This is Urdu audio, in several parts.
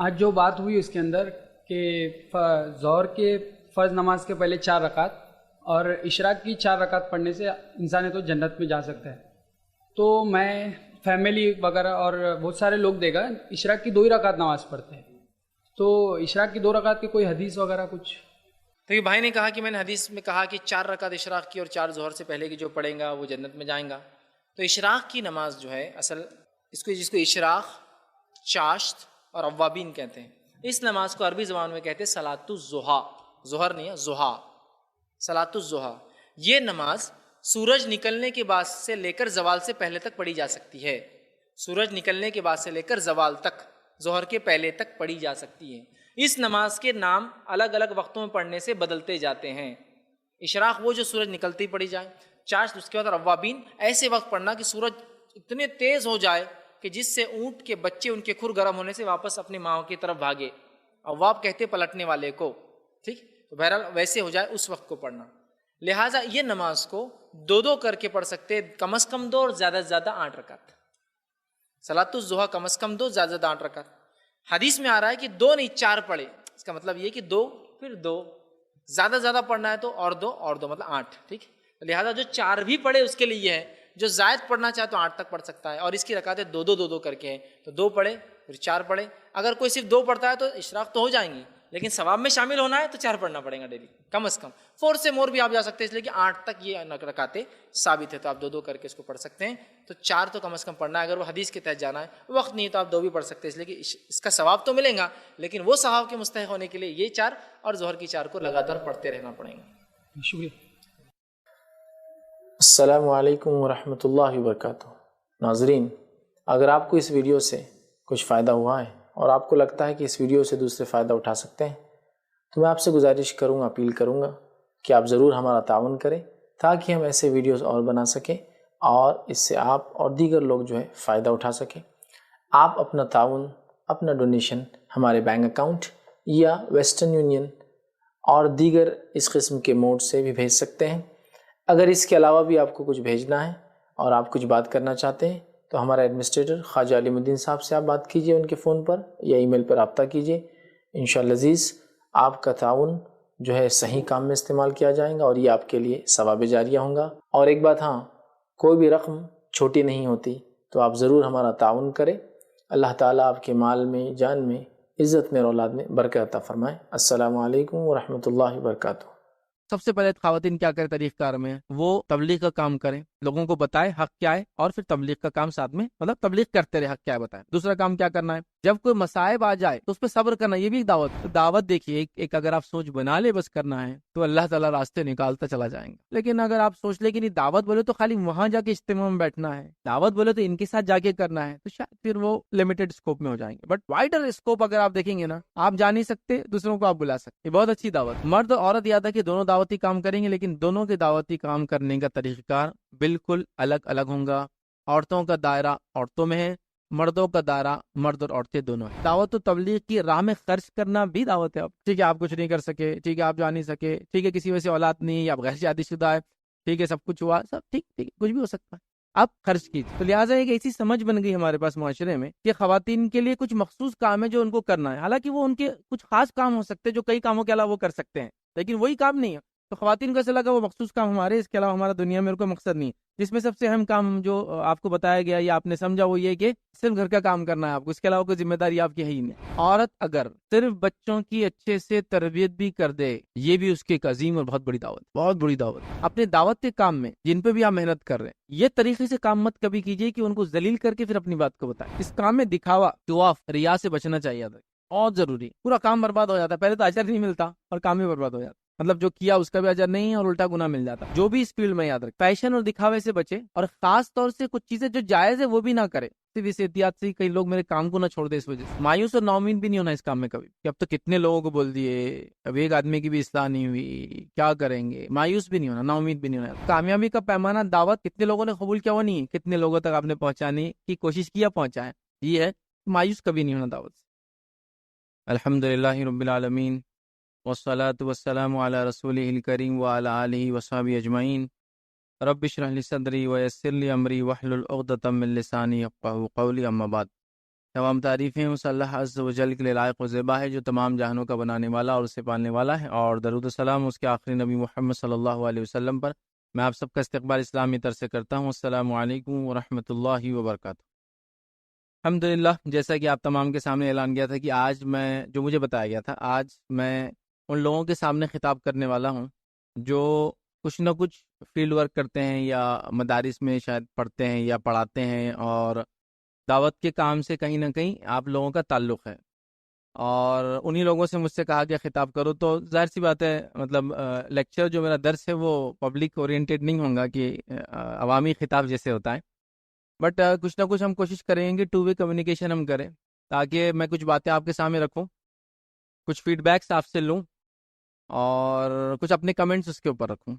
آج جو بات ہوئی اس کے اندر کہ ظہر کے فرض نماز کے پہلے 4 رکعت اور اشراق کی 4 رکعت پڑھنے سے انسان تو جنت میں جا سکتا ہے. تو میں فیملی وغیرہ اور بہت سارے لوگ دے گا اشراق کی 2 ہی رکعت نماز پڑھتے ہیں. تو اشراق کی 2 رکعت کی کوئی حدیث وغیرہ کچھ؟ تو یہ بھائی نے کہا کہ میں نے حدیث میں کہا کہ 4 رکعت اشراق کی اور 4 ظہر سے پہلے کی جو پڑھیں گا وہ جنت میں جائیں گا. تو اشراق کی نماز جو ہے اصل جس کو اشراق، چاشت اور اوابین کہتے ہیں، اس نماز کو عربی زبان میں کہتے ہیں صلاۃ الضحیٰ. ظہر نہیں ہے، ضحیٰ، صلاۃ الضحیٰ. یہ نماز سورج نکلنے کے بعد سے لے کر زوال سے پہلے تک پڑھی جا سکتی ہے. سورج نکلنے کے بعد سے لے کر زوال تک، ظہر کے پہلے تک پڑھی جا سکتی ہے. اس نماز کے نام الگ الگ وقتوں میں پڑھنے سے بدلتے جاتے ہیں. اشراق وہ جو سورج نکلتے ہی پڑھی جائے، چاشت اس کے بعد، اور اوابین ایسے وقت پڑھنا کہ سورج اتنے تیز ہو جائے کہ جس سے اونٹ کے بچے ان کے کھر گرم ہونے سے واپس اپنی ماں کی طرف بھاگے. اواب کہتے پلٹنے والے کو. ٹھیک، تو بہرحال ویسے ہو جائے اس وقت کو پڑھنا. لہٰذا یہ نماز کو 2 کر کے پڑھ سکتے، کم از کم 2 اور زیادہ سے زیادہ 8 رکعت. صلاۃ الضحیٰ کم از کم 2، زیادہ سے زیادہ 8 رکعت. حدیث میں آ رہا ہے کہ 2 نہیں 4 پڑھے. اس کا مطلب یہ کہ 2 پھر 2، زیادہ سے زیادہ پڑھنا ہے تو اور 2 اور 2 مطلب 8. ٹھیک، لہٰذا جو 4 بھی پڑھے اس کے لیے یہ ہے، جو زائد پڑھنا چاہے تو 8 تک پڑھ سکتا ہے. اور اس کی رکعتیں 2 کر کے ہیں، تو 2 پڑھے پھر 4 پڑھے. اگر کوئی صرف 2 پڑھتا ہے تو اشراق تو ہو جائیں گی، لیکن ثواب میں شامل ہونا ہے تو 4 پڑھنا پڑے گا ڈیلی کم از کم. 4 سے مور بھی آپ جا سکتے ہیں، اس لیے کہ 8 تک یہ رکعتیں ثابت ہے، تو آپ 2 کر کے اس کو پڑھ سکتے ہیں. تو 4 تو کم از کم پڑھنا ہے. اگر وہ حدیث کے تحت جانا ہے، وقت نہیں تو آپ 2 بھی پڑھ سکتے ہیں، اس لیے کہ اس کا ثواب تو ملے گا، لیکن وہ ثواب کے مستحق ہونے کے لیے یہ 4 اور ظہر کی 4 کو لگاتار پڑھتے رہنا پڑیں گا. شکریہ. السلام علیکم ورحمۃ اللہ وبرکاتہ. ناظرین، اگر آپ کو اس ویڈیو سے کچھ فائدہ ہوا ہے اور آپ کو لگتا ہے کہ اس ویڈیو سے دوسرے فائدہ اٹھا سکتے ہیں، تو میں آپ سے گزارش کروں گا، اپیل کروں گا کہ آپ ضرور ہمارا تعاون کریں تاکہ ہم ایسے ویڈیوز اور بنا سکیں اور اس سے آپ اور دیگر لوگ جو ہے فائدہ اٹھا سکیں. آپ اپنا تعاون، اپنا ڈونیشن ہمارے بینک اکاؤنٹ یا ویسٹرن یونین اور دیگر اس قسم کے موڈ سے بھی بھیج سکتے ہیں. اگر اس کے علاوہ بھی آپ کو کچھ بھیجنا ہے اور آپ کچھ بات کرنا چاہتے ہیں تو ہمارا ایڈمنسٹریٹر خواجہ علیم الدین صاحب سے آپ بات کیجئے، ان کے فون پر یا ای میل پر رابطہ کیجئے. انشاءاللہ عزیز آپ کا تعاون جو ہے صحیح کام میں استعمال کیا جائے گا اور یہ آپ کے لیے ثواب جاریہ ہوں گا. اور ایک بات، ہاں، کوئی بھی رقم چھوٹی نہیں ہوتی، تو آپ ضرور ہمارا تعاون کریں. اللہ تعالیٰ آپ کے مال میں، جان میں، عزت میں اور اولاد میں برکت عطا فرمائے. السلام علیکم ورحمۃ اللہ وبرکاتہ. سب سے پہلے خواتین کیا کریں طریقہ کار میں؟ وہ تبلیغ کا کام کریں، لوگوں کو بتائے حق کیا ہے، اور پھر تبلیغ کا کام ساتھ میں، مطلب تبلیغ کرتے رہے، حق کیا ہے بتائیں. دوسرا کام کیا کرنا ہے؟ جب کوئی مصائب آ جائے تو اس پہ صبر کرنا، یہ بھی ایک دعوت دیکھیے. ایک اگر آپ سوچ بنا لے بس کرنا ہے تو اللہ تعالیٰ راستے نکالتا چلا جائیں گا. لیکن اگر آپ سوچ لے کہ نہیں دعوت بولے تو خالی وہاں جا کے اجتماع میں بیٹھنا ہے، دعوت بولے تو ان کے ساتھ جا کے کرنا ہے، تو شاید پھر وہ لمیٹڈ اسکوپ میں ہو جائیں گے. بٹ وائڈر اسکوپ اگر آپ دیکھیں گے نا، آپ جا نہیں سکتے، دوسروں کو آپ بلا سکتے. یہ بہت اچھی دعوت. مرد اور عورت یاد ہے کہ دونوں دعوتی کام کریں گے، لیکن دونوں کے دعوتی کام کرنے کا طریقہ کار بالکل الگ الگ ہوں گا. عورتوں کا دائرہ عورتوں میں ہے، مردوں کا دائرہ مرد اور عورتیں دونوں ہیں. دعوت و تبلیغ کی راہ میں خرچ کرنا بھی دعوت ہے. اب ٹھیک ہے آپ کچھ نہیں کر سکے، ٹھیک ہے آپ جا نہیں سکے، ٹھیک ہے کسی وجہ سے اولاد نہیں ہے، آپ غیر شادی شدہ ہے، ٹھیک ہے سب کچھ ہوا، سب ٹھیک کچھ بھی ہو سکتا ہے، آپ خرچ کیجیے. تو لہٰذا ایک ایسی سمجھ بن گئی ہمارے پاس معاشرے میں کہ خواتین کے لیے کچھ مخصوص کام ہے جو ان کو کرنا ہے. حالانکہ وہ ان کے کچھ خاص کام ہو سکتے ہیں جو کئی کاموں کے علاوہ وہ کر سکتے ہیں، لیکن وہی کام نہیں ہے. تو خواتین کو ایسا لگا وہ مخصوص کام ہمارے، اس کے علاوہ ہمارا دنیا میں کوئی مقصد نہیں. جس میں سب سے اہم کام جو آپ کو بتایا گیا یا آپ نے سمجھا وہ یہ کہ صرف گھر کا کام کرنا ہے آپ کو، اس کے علاوہ کوئی ذمہ داری آپ کی ہے ہی نہیں. عورت اگر صرف بچوں کی اچھے سے تربیت بھی کر دے، یہ بھی اس کی ایک عظیم اور بہت بڑی دعوت، بہت بڑی دعوت. اپنے دعوت کے کام میں جن پہ بھی آپ محنت کر رہے ہیں، یہ طریقے سے کام مت کبھی کیجیے کہ ان کو ذلیل کر کے پھر اپنی بات کو بتائیں. اس کام میں دکھاوا، شواف، ریا سے بچنا چاہیے. بہت ضروری. پورا کام برباد ہو جاتا ہے، پہلے تو اجر نہیں ملتا اور کام بھی برباد ہو جاتا، مطلب جو کیا اس کا بھی اجر نہیں اور الٹا گناہ مل جاتا. جو بھی اس فیلڈ میں یاد رکھ، فیشن اور دکھاوے سے بچے، اور خاص طور سے کچھ چیزیں جو جائز ہے وہ بھی نہ کرے. صرف اس احتیاط سے کئی لوگ میرے کام کو نہ چھوڑ دے اس وجہ سے. مایوس اور ناامید بھی نہیں ہونا اس کام میں کبھی کہ اب تو کتنے لوگوں کو بول دیے، اب ایک آدمی کی بھی اصلاح نہیں ہوئی، کیا کریں گے. مایوس بھی نہیں ہونا، نا امید بھی نہیں ہونا. کامیابی کا پیمانہ دعوت کتنے لوگوں نے قبول کیا وہ نہیں ہے، کتنے لوگوں تک آپ نے پہنچانے کی کوشش کیا پہنچائے، یہ ہے. مایوس کبھی نہیں ہونا دعوت سے. الحمدللہ رب العالمین والصلاة والسلام علی رسولہ الکریم وعلی آلہ وصحبہ اجمعین. رب اشرح لی صدری ویسر لی امری واحلل عقدۃ من لسانی یفقہوا قولی. اما بعد. تمام تعریفیں اس اللہ عز و جل کے لیے لائق و زیبا ہے جو تمام جہانوں کا بنانے والا اور اسے پالنے والا ہے، اور درود و سلام اس کے آخری نبی محمد صلی اللہ علیہ وسلم پر۔ میں آپ سب کا استقبال اسلامی طرز سے کرتا ہوں۔ السلام علیکم ورحمۃ اللہ وبرکاتہ۔ الحمدللہ، جیسا کہ آپ تمام کے سامنے اعلان کیا تھا کہ آج میں جو مجھے بتایا گیا تھا، آج میں ان لوگوں کے سامنے خطاب کرنے والا ہوں جو کچھ نہ کچھ فیلڈ ورک کرتے ہیں یا مدارس میں شاید پڑھتے ہیں یا پڑھاتے ہیں، اور دعوت کے کام سے کہیں نہ کہیں آپ لوگوں کا تعلق ہے، اور انہی لوگوں سے مجھ سے کہا کہ خطاب کرو، تو ظاہر سی بات ہے مطلب لیکچر جو میرا درس ہے وہ پبلک اورینٹیڈ نہیں ہوگا کہ عوامی خطاب جیسے ہوتا ہے، بٹ کچھ نہ کچھ ہم کوشش کریں گے ٹو وے کمیونیکیشن ہم کریں، تاکہ میں کچھ باتیں آپ کے سامنے رکھوں، کچھ فیڈ بیکس آپ سے لوں، اور کچھ اپنے کمنٹس اس کے اوپر رکھوں۔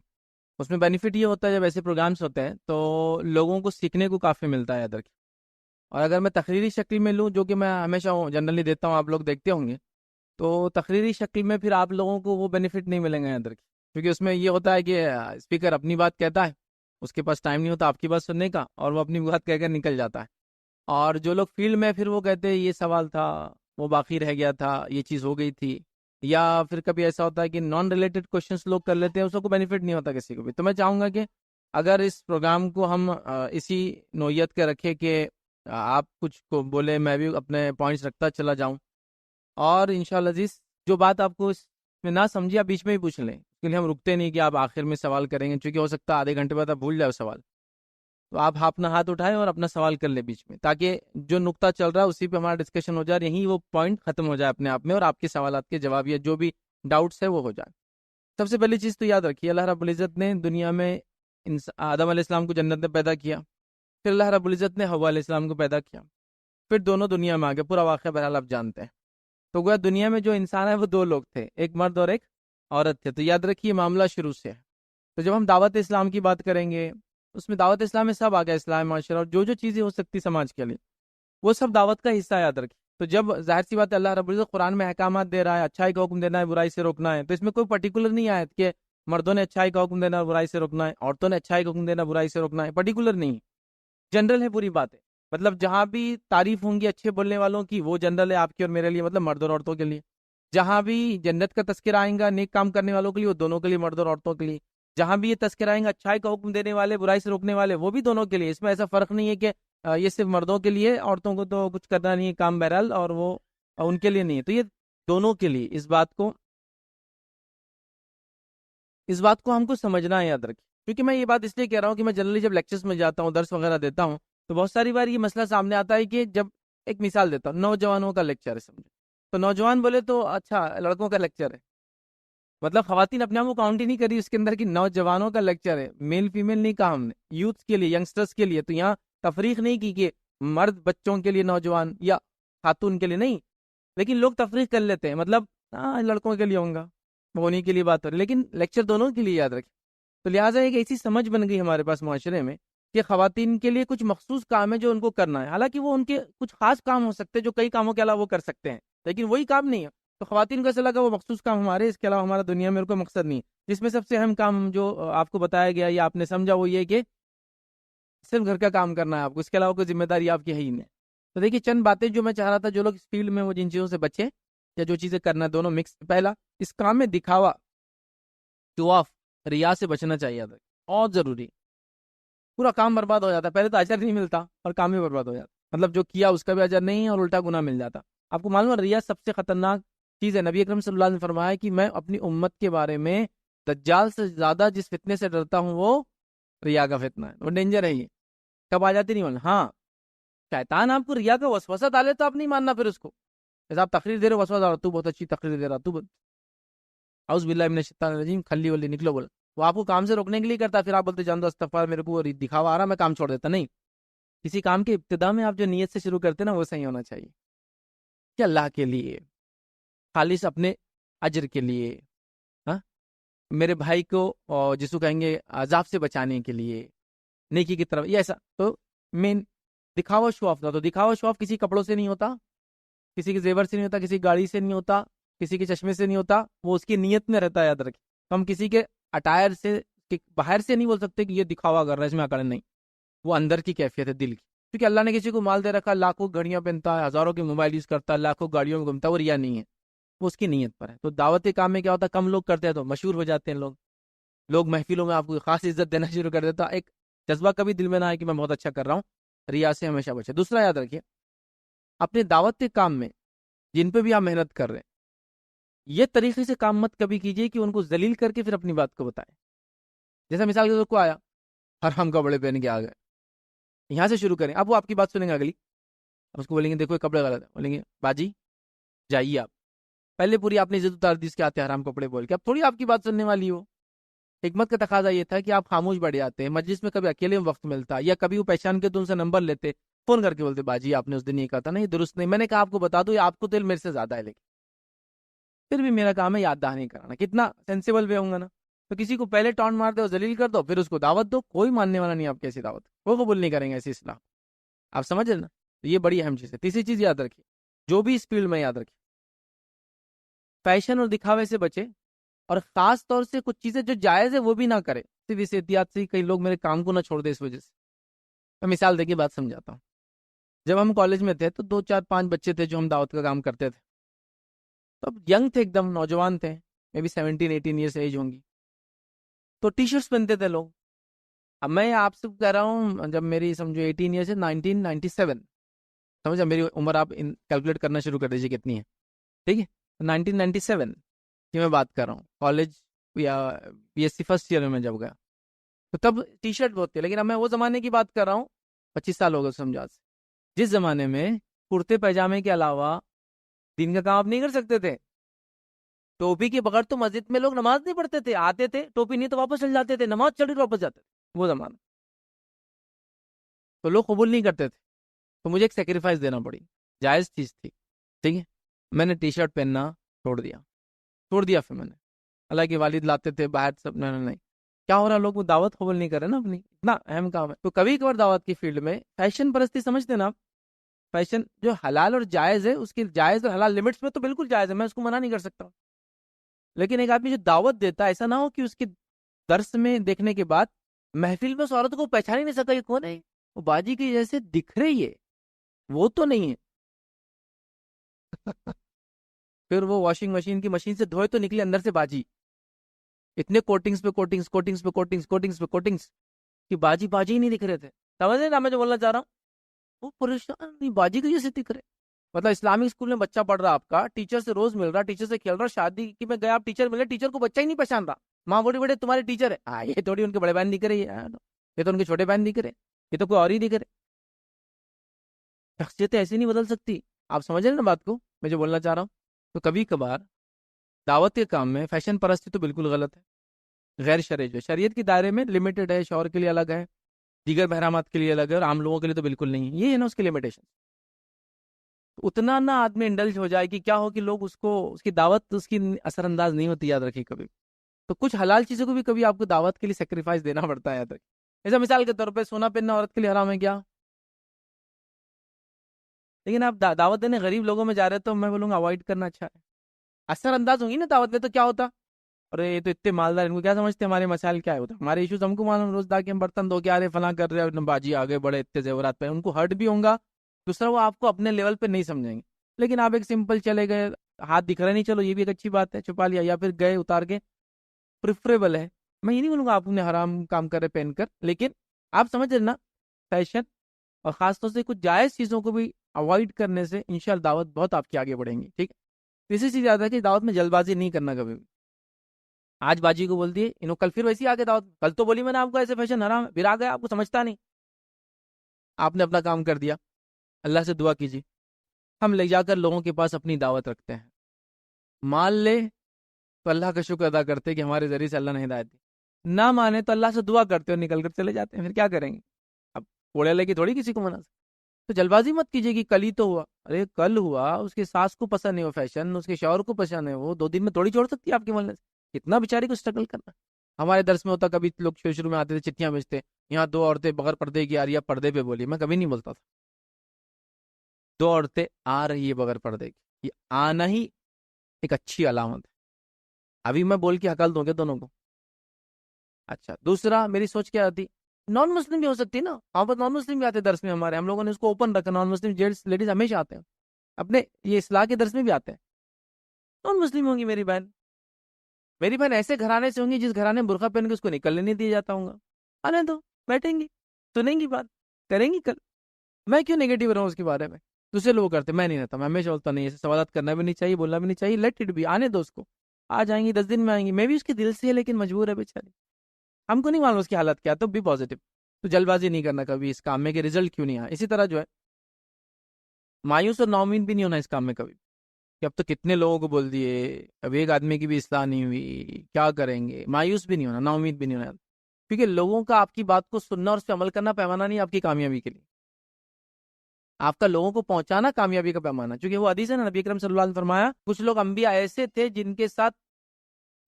اس میں بینیفٹ یہ ہوتا ہے جب ایسے پروگرامس ہوتے ہیں تو لوگوں کو سیکھنے کو کافی ملتا ہے ادھر کی، اور اگر میں تقریری شکل میں لوں جو کہ میں ہمیشہ جنرلی دیتا ہوں، آپ لوگ دیکھتے ہوں گے، تو تقریری شکل میں پھر آپ لوگوں کو وہ بینیفٹ نہیں ملیں گے ادھر کی، کیونکہ اس میں یہ ہوتا ہے کہ اسپیکر اپنی بات کہتا ہے، اس کے پاس ٹائم نہیں ہوتا آپ کی بات سننے کا، اور وہ اپنی بات کہہ کر نکل جاتا ہے، اور جو لوگ فیلڈ میں پھر وہ کہتے ہیں یہ سوال تھا، وہ باقی رہ گیا تھا، یہ چیز ہو گئی تھی، یا پھر کبھی ایسا ہوتا ہے کہ نان ریلیٹڈ کوشچنس لوگ کر لیتے ہیں، اس کو بینیفٹ نہیں ہوتا کسی کو بھی۔ تو میں چاہوں گا کہ اگر اس پروگرام کو ہم اسی نوعیت کے رکھے کہ آپ کچھ کو بولے، میں بھی اپنے پوائنٹس رکھتا چلا جاؤں، اور انشاءاللہ عزیز جو بات آپ کو اس میں نہ سمجھے آپ بیچ میں ہی پوچھ لیں، اس کے لیے ہم رکتے نہیں کہ آپ آخر میں سوال کریں گے، چونکہ ہو سکتا ہے آدھے گھنٹے بعد آپ بھول جائے سوال، تو آپ اپنا ہاتھ اٹھائیں اور اپنا سوال کر لیں بیچ میں، تاکہ جو نقطہ چل رہا ہے اسی پہ ہمارا ڈسکشن ہو جائے، یہیں وہ پوائنٹ ختم ہو جائے اپنے آپ میں، اور آپ کے سوالات کے جواب یا جو بھی ڈاؤٹس ہے وہ ہو جائے۔ سب سے پہلی چیز تو یاد رکھیے، اللہ رب العزت نے دنیا میں آدم علیہ السلام کو جنت میں پیدا کیا، پھر اللہ رب العزت نے حوا علیہ السلام کو پیدا کیا، پھر دونوں دنیا میں آگے، پورا واقعہ بہرحال آپ جانتے ہیں۔ تو گویا دنیا میں جو انسان ہے وہ دو لوگ تھے، ایک مرد اور ایک عورت تھے، تو یاد رکھیے معاملہ شروع سے ہے۔ تو جب ہم دعوت اسلام کی بات کریں گے، اس میں دعوت اسلام میں سب آ گیا، اسلام، معاشرہ، اور جو چیزیں ہو سکتی سماج کے لیے وہ سب دعوت کا حصہ یاد رکھیے۔ تو جب ظاہر سی بات ہے اللہ رب العزت قرآن میں احکامات دے رہا ہے، اچھائی کا حکم دینا ہے، برائی سے روکنا ہے، تو اس میں کوئی پرٹیکولر نہیں آیا کہ مردوں نے اچھائی کا حکم دینا ہے، برائی سے روکنا ہے، عورتوں نے اچھائی کا حکم دینا، برائی سے روکنا ہے، پرٹیکولر نہیں، جنرل ہے پوری بات ہے۔ مطلب جہاں بھی تعریف ہوں گی اچھے بولنے والوں کی وہ جنرل ہے آپ کی اور میرے لیے، مطلب مرد اور عورتوں کے لیے۔ جہاں بھی جنت کا تذکرہ آئے گا نیک کام کرنے والوں کے لیے، وہ دونوں کے لیے، مرد اور عورتوں کے لیے۔ جہاں بھی یہ تذکرہ آئے گا اچھائی کا حکم دینے والے، برائی سے روکنے والے، وہ بھی دونوں کے لیے۔ اس میں ایسا فرق نہیں ہے کہ یہ صرف مردوں کے لیے، عورتوں کو تو کچھ کرنا نہیں ہے کام بہرحال، اور وہ ان کے لیے نہیں ہے، تو یہ دونوں کے لیے۔ اس بات کو ہم کو سمجھنا ہے، یاد رکھیں، کیونکہ میں یہ بات اس لیے کہہ رہا ہوں کہ میں جنرلی جب لیکچرز میں جاتا ہوں، درس وغیرہ دیتا ہوں، تو بہت ساری بار یہ مسئلہ سامنے آتا ہے کہ جب ایک مثال دیتا ہوں، نوجوانوں کا لیکچر ہے سمجھو، تو نوجوان بولے تو اچھا لڑکوں کا لیکچر ہے، مطلب خواتین اپنے آپ کو کاؤنٹ ہی نہیں کری اس کے اندر کہ نوجوانوں کا لیکچر ہے، میل فیمیل نہیں کہا ہم نے، یوتھ کے لیے، ینگسٹرز کے لیے۔ تو یہاں تفریق نہیں کی کہ مرد بچوں کے لیے نوجوان یا خاتون کے لیے، نہیں، لیکن لوگ تفریق کر لیتے ہیں، مطلب لڑکوں کے لیے ہوں گا، وہ انہیں کے لیے بات ہو رہی ہے، لیکن لیکچر دونوں کے لیے، یاد رکھیں۔ تو لہٰذا ایک ایسی سمجھ بن گئی ہمارے پاس معاشرے میں کہ خواتین کے لیے کچھ مخصوص کام ہے جو ان کو کرنا ہے، حالانکہ وہ ان کے کچھ خاص کام ہو سکتے ہیں جو کئی کاموں کے علاوہ وہ کر سکتے ہیں، لیکن وہی کام نہیں ہے۔ تو خواتین کو ایسا لگا وہ مخصوص کام ہمارے، اس کے علاوہ ہمارا دنیا میں کوئی مقصد نہیں، جس میں سب سے اہم کام جو آپ کو بتایا گیا یا آپ نے سمجھا وہ یہ کہ صرف گھر کا کام کرنا ہے آپ کو، اس کے علاوہ کوئی ذمہ داری آپ کی ہے ہی نہیں۔ تو دیکھیے چند باتیں جو میں چاہ رہا تھا، جو لوگ اس فیلڈ میں وہ جن چیزوں سے بچے یا جو چیزیں کرنا ہے دونوں مکس۔ پہلا، اس کام میں دکھاوا، شو آف، ریا سے بچنا چاہیے، بہت ضروری، پورا کام برباد ہو جاتا ہے، پہلے تو اجر نہیں ملتا اور کام بھی برباد ہو جاتا، مطلب جو کیا اس کا بھی اجر نہیں اور الٹا گناہ مل جاتا۔ آپ کو معلوم ہے ریا سب سے خطرناک چیز ہے، نبی اکرم صلی اللہ علیہ وسلم نے فرمایا کہ میں اپنی امت کے بارے میں دجال سے زیادہ جس فتنے سے ڈرتا ہوں وہ ریا کا فتنہ ہے، وہ ڈینجر ہے، یہ کب آ جاتی نہیں معلوم۔ ہاں، شیطان آپ کو ریا کا وسوسہ ڈالے تو آپ نہیں ماننا، پھر اس کو جیسے آپ تقریر دے رہے ہو، وسوسہ ڈالو، تو بہت اچھی تقریر دے رہا، تو اعوذ باللہ من الشیطان الرجیم، کھلی ولی نکلو، بول، وہ آپ کو کام سے روکنے کے لیے کرتا، پھر آپ بولتے جان دو استغفار، میرے کو دکھاوا آ رہا، میں کام چھوڑ دیتا۔ نہیں، کسی کام کے ابتدا میں آپ جو نیت سے شروع کرتے نا وہ صحیح ہونا چاہیے کہ اللہ کے لیے، خالص اپنے اجر کے لیے، ہاں، میرے بھائی کو جس کو کہیں گے عذاب سے بچانے کے لیے، نیکی کی طرف، یہ ایسا۔ تو مین دکھاوا شو آف تھا، تو دکھاوا شو آف کسی کپڑوں سے نہیں ہوتا، کسی کے زیور سے نہیں ہوتا، کسی گاڑی سے نہیں ہوتا، کسی کے چشمے سے نہیں ہوتا، وہ اس کی نیت میں رہتا ہے، یاد رکھیں۔ تو ہم کسی کے اٹائر سے باہر سے نہیں بول سکتے کہ یہ دکھاوا کر رہا ہے، اس میں عقل نہیں، وہ اندر کی کیفیت ہے، دل کی۔ کیونکہ اللہ نے کسی کو مال دے رکھا، لاکھوں گھڑیاں پہنتا ہے، ہزاروں کے موبائل یوز کرتا ہے، لاکھوں گاڑیوں میں گھومتا ہے، وہ ریا نہیں ہے، وہ اس کی نیت پر ہے۔ تو دعوت کام میں کیا ہوتا ہے، کم لوگ کرتے ہیں تو مشہور ہو جاتے ہیں لوگ محفلوں میں آپ کو خاص عزت دینا شروع کر دیتا، ایک جذبہ کبھی دل میں نہ آئے کہ میں بہت اچھا کر رہا ہوں، ریا سے ہمیشہ بچے۔ دوسرا یاد رکھیے، اپنے دعوت کے کام میں جن پہ بھی آپ محنت کر رہے ہیں، یہ طریقے سے کام مت کبھی کیجیے کہ ان کو ذلیل کر کے پھر اپنی بات کو بتائیں۔ جیسا مثال کے طور کو آیا حرام کپڑے پہن کے آ گئے، یہاں سے شروع کریں، اب وہ آپ کی بات سنیں گے اگلی، اب اس کو بولیں گے دیکھو یہ کپڑے غلط ہے، بولیں گے باجی جائیے آپ، پہلے پوری آپ نے عزت اتار دی اس کے آتے حرام کپڑے بول کے، اب تھوڑی آپ کی بات سننے والی ہو۔ حکمت کا تقاضا یہ تھا کہ آپ خاموش بیٹھ جاتے ہیں، مجلس میں کبھی اکیلے میں وقت ملتا، یا کبھی وہ پہچان کے تو ان سے نمبر لیتے، فون کر کے بولتے باجی آپ نے اس دن یہ کہا تھا، نہیں درست نہیں، میں نے کہا آپ کو بتا دو، یہ آپ کو تو علم میرے سے زیادہ ہے، لیکن پھر بھی میرا کام ہے یاد دہانی کرانا، کتنا سینسیبل وے ہوں گا نا۔ تو کسی کو پہلے ٹانٹ مار دو، ذلیل کر دو، پھر اس کو دعوت دو، کوئی ماننے والا نہیں آپ کی ایسی دعوت، وہ قبول نہیں کریں گے ایسی اصلاح، آپ سمجھ رہے نا؟ تو یہ بڑی اہم چیز ہے۔ تیسری چیز یاد رکھیے، جو بھی اس فیلڈ میں یاد رکھیے، فیشن اور دکھاوے سے بچے، اور خاص طور سے کچھ چیزیں جو جائز ہے وہ بھی نہ کرے، صرف اس احتیاط سے کئی لوگ میرے کام کو نہ چھوڑ دے اس وجہ سے۔ میں مثال دے کے بات سمجھاتا ہوں۔ جب ہم کالج میں تھے تو 2 4 5 بچے تھے جو ہم دعوت کا کام کرتے تھے، تو اب ینگ تھے، ایک دم نوجوان تھے، میں بھی 17 18 ایئرس ایج ہوں گی، تو ٹی شرٹس پہنتے تھے لوگ۔ اب میں آپ سے کہہ رہا ہوں جب میری سمجھو 18 ایئرس ہے، 1997، سمجھا میری عمر آپ کیلکولیٹ کرنا شروع کر دیجیے کتنی ہے، ٹھیک ہے؟ 1997 کی میں بات کر رہا ہوں، کالج یا B S C first year میں جب گیا، تو تب ٹی شرٹ بہت تھے، لیکن اب میں وہ زمانے کی بات کر رہا ہوں، 25 سال ہو گئے سمجھا سے، جس زمانے میں کرتے پیجامے کے علاوہ دین کا کام آپ نہیں کر سکتے تھے۔ ٹوپی کے بغیر تو مسجد میں لوگ نماز نہیں پڑھتے تھے، آتے تھے ٹوپی نہیں تو واپس چل جاتے تھے، نماز چڑھی واپس جاتے تھے، وہ زمانہ تو لوگ قبول نہیں کرتے تھے، تو مجھے ایک سیکریفائس دینا پڑی، جائز چیز تھی، ٹھیک ہے؟ میں نے ٹی شرٹ پہننا چھوڑ دیا پھر میں نے، اللہ کے والد لاتے تھے باہر سب، نہیں کیا ہو رہا، لوگ وہ دعوت قبول نہیں کر رہے نا اپنی، اتنا اہم کام ہے۔ تو کبھی کبھار دعوت کی فیلڈ میں فیشن پرستی سمجھتے نا آپ، فیشن جو حلال اور جائز ہے، اس کی جائز اور حلال لمٹس میں تو بالکل جائز ہے، میں اس کو منع نہیں کر سکتا ہوں، لیکن ایک آدمی جو دعوت دیتا ہے، ایسا نہ ہو کہ اس کے درس میں دیکھنے کے بعد محفل میں اس عورت کو پہچان ہی نہیں سکتا یہ کون ہے، وہ باجی کی جیسے دکھ رہی ہے، وہ تو نہیں ہے پھر وہ واشنگ مشین کی مشین سے دھوئے تو نکلے اندر سے باجی، اتنے کوٹنگز پہ کوٹنگز، کوٹنگز پہ کوٹنگز، کوٹنگز پہ کوٹنگز کہ باجی ہی نہیں دکھ رہے تھے، سمجھ رہے نا میں جو بولنا چاہ رہا ہوں؟ وہ پریشان باجی کی جیسے دکھ رہے، مطلب اسلامک اسکول میں بچہ پڑھ رہا آپ کا، ٹیچر سے روز مل رہا، ٹیچر سے کھیل رہا، شادی کی میں گیا آپ ٹیچر ملے، ٹیچر کو بچہ ہی نہیں پہچان رہا، ماں بڑے بڑے تمہارے ٹیچر ہے، یہ تھوڑی ان کے بڑے بہن دکھ رہے، یہ تو ان کے چھوٹے بہن دکھ رہے، یہ تو کوئی اور ہی دکھ رہے، شخصیتیں ایسی نہیں بدل سکتی، آپ سمجھ رہے نا بات کو میں جو بولنا چاہ رہا ہوں؟ تو کبھی کبھار دعوت کے کام میں فیشن پرستی تو بالکل غلط ہے، غیر شرعی جو شریعت کے دائرے میں لمیٹڈ ہے، شوہر کے لیے الگ ہے، دیگر بہرامات کے لیے الگ ہے، اور عام لوگوں کے لیے تو بالکل نہیں ہے، یہ ہے نا اس کی لمیٹیشن۔ اتنا نہ آدمی انڈلج ہو جائے کہ کیا ہو کہ لوگ اس کو، اس کی دعوت اس کی اثر انداز نہیں ہوتی، یاد رکھیے کبھی، تو کچھ حلال چیزوں کو بھی کبھی آپ کو دعوت کے لیے سیکریفائس دینا پڑتا ہے، یاد رکھیے۔ ایسا مثال کے طور پہ سونا پہننا عورت کے لیے حرام ہے کیا؟ لیکن آپ دعوت دینے غریب لوگوں میں جا رہے تو میں بولوں گا اوائڈ کرنا اچھا ہے، اثر انداز ہوگی نا دعوت میں تو کیا ہوتا، ارے یہ تو اتنے مالدار، ان کو کیا سمجھتے ہمارے مسائل کیا ہوتا، ہمارے ایشوز ہم کو معلوم، روز دا کے ہم برتن دھو کے آ رہے، فلاں کر رہے، باجی آگے بڑے اتنے زیورات پہ، ان کو ہرٹ بھی ہوں گا، دوسرا وہ آپ کو اپنے لیول پہ نہیں سمجھیں گے، لیکن آپ ایک سمپل چلے گئے، ہاتھ دکھ رہا نہیں، چلو یہ بھی ایک اچھی بات ہے، چھپا لیا، یا پھر گئے اتار کے، پریفریبل ہے، میں یہ نہیں بولوں گا آپ نے حرام کام کرے پہن کر، لیکن آپ سمجھ رہے نا فیشن اور خاص طور سے کچھ جائز چیزوں کو بھی اوائڈ کرنے سے انشاءاللہ دعوت بہت آپ کی آگے بڑھیں گی، ٹھیک ہے؟ اسی چیز یاد ہے کہ دعوت میں جلد بازی نہیں کرنا کبھی بھی، آج باجی کو بول دیے انہوں کل پھر ویسی آگے دعوت، کل تو بولی میں نے آپ کو ایسے فیشن حرام ہے، پھر آ گیا، آپ کو سمجھتا نہیں، آپ نے اپنا کام کر دیا۔ اللہ سے دعا کیجیے ہم لے جا کر لوگوں کے پاس اپنی دعوت رکھتے ہیں، مان لے تو اللہ کا شکر ادا کرتے کہ ہمارے ذریعے سے اللہ نے ہدایت دی، نہ مانے تو اللہ سے دعا کرتے اور نکل کر چلے جاتے ہیں، پھر کیا کریں گے؟ اب کوڑے لے کے تھوڑی کسی کو منع، تو جلد بازی مت کیجیے کہ کل ہی تو ہوا، ارے کل ہوا، اس کے ساس کو پسند نہیں ہو فیشن، اس کے شوہر کو پسند ہے، وہ 2 دن میں تھوڑی چھوڑ سکتی ہے آپ کے ملنے سے، کتنا بیچاری کو اسٹرگل کرنا۔ ہمارے درس میں ہوتا، کبھی لوگ شروع میں آتے تھے چٹھیاں بھیجتے، یہاں 2 عورتیں بغیر پردے کی آ رہی ہے، پردے پہ بولی، میں کبھی نہیں بولتا تھا 2 عورتیں آ رہی ہے بغیر پردے کی، یہ آنا ہی ایک اچھی علامت ہے، ابھی میں بول کے ہکال دوں گے دونوں کو۔ اچھا دوسرا میری سوچ کیا آتی، نان مسلم بھی ہو سکتی ہے نا، وہاں پر نان مسلم بھی آتے ہیں درس میں ہمارے، ہم لوگوں نے اس کو اوپن رکھا، نان مسلم جینٹس لیڈیز ہمیشہ آتے ہیں اپنے یہ اصلاح کے درس میں بھی آتے ہیں. نان مسلم ہوں گی میری بہن ایسے گھرانے سے ہوں گی جس گھرانے میں برقع پہن کے اس کو نکلنے نہیں دیا جاتا ہوں گا. آنے دو، بیٹھیں گی، سنیں گی بات، کریں گی کل. میں کیوں نیگیٹو رہا ہوں اس کے بارے میں؟ دوسرے لوگ کرتے، میں نہیں رہتا. میں ہمیشہ بولتا نہیں، ایسے سوالات کرنا بھی نہیں چاہیے، بولنا بھی نہیں چاہیے. لیٹ اٹ بی، آنے دو اس کو. آ جائیں گی 10 دن میں آئیں گی، میں بھی اس کے دل سے ہے لیکن مجبور ہے بیچاری. ہم کو نہیں معلوم اس کی حالت کیا، تو بی پازیٹیو. تو جلد بازی نہیں کرنا کبھی اس کام میں کہ رزلٹ کیوں نہیں آیا. اسی طرح جو ہے مایوس اور نا امید بھی نہیں ہونا اس کام میں کبھی، کہ اب تو کتنے لوگوں کو بول دیے، اب ایک آدمی کی بھی اصلاح نہیں ہوئی، کیا کریں گے. مایوس بھی نہیں ہونا، نا امید بھی نہیں ہونا، کیونکہ لوگوں کا آپ کی بات کو سننا اور اس پہ عمل کرنا پیمانہ نہیں آپ کی کامیابی کے لیے. آپ کا لوگوں کو پہنچانا کامیابی کا پیمانہ. چونکہ وہ حدیث ہے نا، نبی اکرم صلی اللہ علیہ وسلم نے فرمایا کچھ لوگ انبیاء ایسے تھے جن کے ساتھ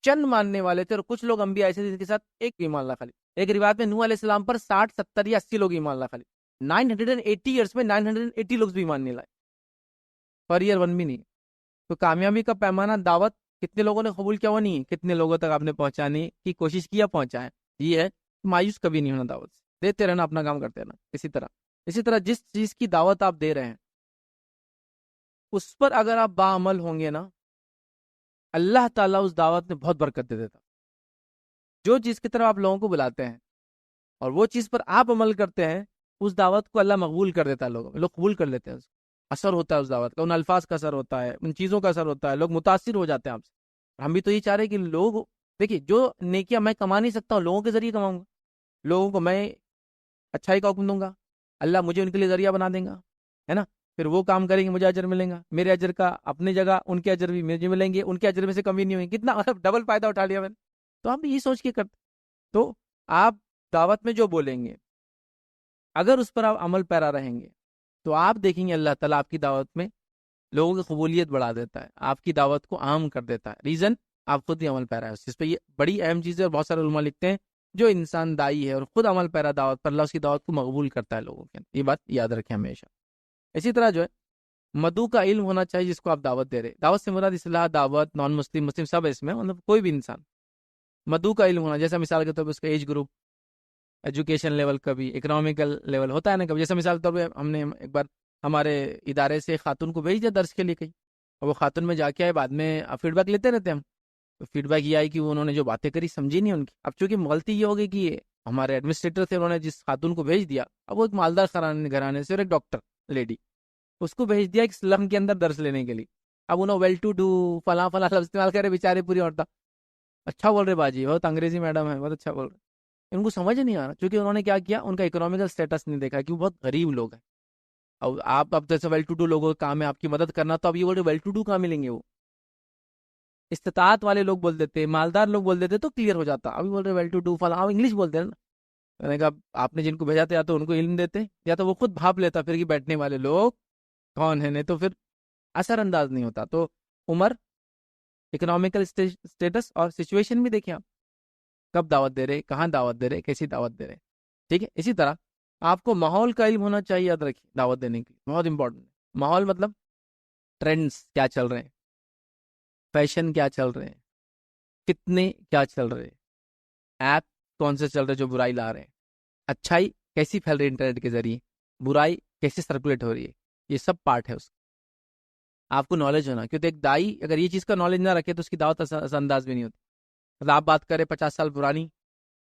چند ماننے والے تھے، اور کچھ لوگ انبیاء ایسے تھے جن کے ساتھ ایک ایمان لا خالی. ایک روایت میں نوح علیہ السلام پر 60 70 یا 80 لوگ ایمان لا خالی. 980 ایئرس میں 980 لوگ بھی ایمان نہیں لائے، پر ایئر ون بھی نہیں. تو کامیابی کا پیمانہ دعوت کتنے لوگوں نے قبول کیا وہ نہیں ہے، کتنے لوگوں تک آپ نے پہنچانے کی کوشش کی یا پہنچائے. یہ ہے مایوس کبھی نہیں ہونا دعوت سے، دیتے رہنا، اپنا کام کرتے رہنا. اسی طرح جس چیز کی دعوت آپ دے رہے ہیں اس پر اگر آپ باعمل ہوں گے نا، اللہ تعالیٰ اس دعوت میں بہت برکت دے دیتا. جو چیز کی طرف آپ لوگوں کو بلاتے ہیں اور وہ چیز پر آپ عمل کرتے ہیں، اس دعوت کو اللہ مقبول کر دیتا ہے. لوگ قبول کر لیتے ہیں، اثر ہوتا ہے اس دعوت کا، ان الفاظ کا اثر ہوتا ہے، ان چیزوں کا اثر ہوتا ہے، لوگ متاثر ہو جاتے ہیں آپ سے. ہم بھی تو یہ چاہ رہے ہیں کہ لوگ دیکھیے، جو نیکیاں میں کما نہیں سکتا ہوں لوگوں کے ذریعے کماؤں گا. لوگوں کو میں اچھائی کا حکم دوں گا، اللہ مجھے ان کے لیے ذریعہ بنا دیں گا، ہے نا. پھر وہ کام کریں گے، مجھے اجر ملیں گا، میرے اجر کا اپنی جگہ، ان کے اجر بھی مجھے ملیں گے، ان کے اجر میں سے کمی نہیں ہوئی. کتنا ڈبل فائدہ اٹھا لیا میں نے. تو ہم بھی یہ سوچ کے کرتے. تو آپ دعوت میں جو بولیں گے اگر اس پر آپ عمل پیرا رہیں گے تو آپ دیکھیں گے اللہ تعالیٰ آپ کی دعوت میں لوگوں کی قبولیت بڑھا دیتا ہے، آپ کی دعوت کو عام کر دیتا ہے. ریزن آپ خود ہی عمل پیرا ہے اس چیز پہ. یہ بڑی اہم چیز ہے، اور بہت سارے علماء لکھتے ہیں جو انسان دائی ہے اور خود عمل پیرا دعوت پر، اللہ اس کی دعوت کو مقبول کرتا ہے لوگوں کے. یہ بات یاد رکھیں ہمیشہ. اسی طرح جو ہے مدعو کا علم ہونا چاہیے جس کو آپ دعوت دے رہے. دعوت سے مراد اصلاح، دعوت، نان مسلم، مسلم سب ہے اس میں، مطلب کوئی بھی انسان مدعو کا علم ہونا. جیسا مثال کے طور پہ اس کا ایج گروپ، ایجوکیشن لیول، کبھی اکنامیکل لیول ہوتا ہے نا کبھی. جیسا مثال کے طور پہ ہم نے ایک بار ہمارے ادارے سے خاتون کو بھیج دیا درس کے لیے کہیں، اور وہ خاتون میں جا کے آئے، بعد میں فیڈ بیک لیتے رہتے ہم. تو فیڈ بیک یہ آئی کہ انہوں نے جو باتیں کری سمجھی نہیں ان کی. اب چونکہ غلطی یہ ہوگی کہ ہمارے ایڈمنسٹریٹر تھے، انہوں نے جس خاتون کو بھیج دیا، اب وہ ایک مالدار گھرانے سے اور ایک ڈاکٹر لیڈی، اس کو بھیج دیا ایک سلم کے اندر درس لینے کے لیے. اب انہوں ویل ٹو ڈو فلاں فلاں لفظ استعمال کرے بیچارے پوری عورتیں. اچھا بول رہے باجی، بہت انگریزی میڈم ہے، بہت اچھا بول رہے. ان کو سمجھ نہیں آ رہا کیونکہ انہوں نے کیا کیا، ان کا اکنامیکل سٹیٹس نہیں دیکھا کہ وہ بہت غریب لوگ ہیں. اور آپ اب جیسے ویل ٹو ڈو لوگوں کا کام ہے آپ کی مدد کرنا، تو اب یہ بول رہے ویل ٹو ڈو کہاں ملیں گے. وہ استطاعت والے لوگ بول دیتے، مالدار لوگ بول دیتے تو کلیئر ہو جاتا. ابھی بول رہے ویل ٹو ڈو فلاں، آپ انگلش بولتے ہیں نا. میں نے کہا آپ نے جن کو بھیجا تھا یا تو ان کو علم دیتے یا تو وہ خود بھاپ لیتا پھر کہ بیٹھنے والے لوگ کون ہیں، نہیں تو پھر اثر انداز نہیں ہوتا. تو عمر، اکنامیکل اسٹیٹس اور سچویشن بھی دیکھیں آپ، کب دعوت دے رہے، کہاں دعوت دے رہے، کیسی دعوت دے رہے. ٹھیک ہے. اسی طرح آپ کو ماحول کا علم ہونا چاہیے، یاد رکھیے دعوت دینے کی بہت امپورٹنٹ. ماحول مطلب ٹرینڈز کیا چل رہے ہیں، فیشن کیا چل رہے ہیں، کتنے کیا چل رہے ہیں، ایپ کون سے چل رہے جو برائی لا رہے ہیں، اچھائی کیسی پھیل رہی ہے انٹرنیٹ کے ذریعے، برائی کیسے سرکولیٹ ہو رہی ہے. یہ سب پارٹ ہے اس کا. آپ کو نالج ہونا، کیونکہ ایک دائی اگر یہ چیز کا نالج نہ رکھے تو اس کی دعوت اثر انداز بھی نہیں ہوتی. مطلب آپ بات کریں 50 سال پرانی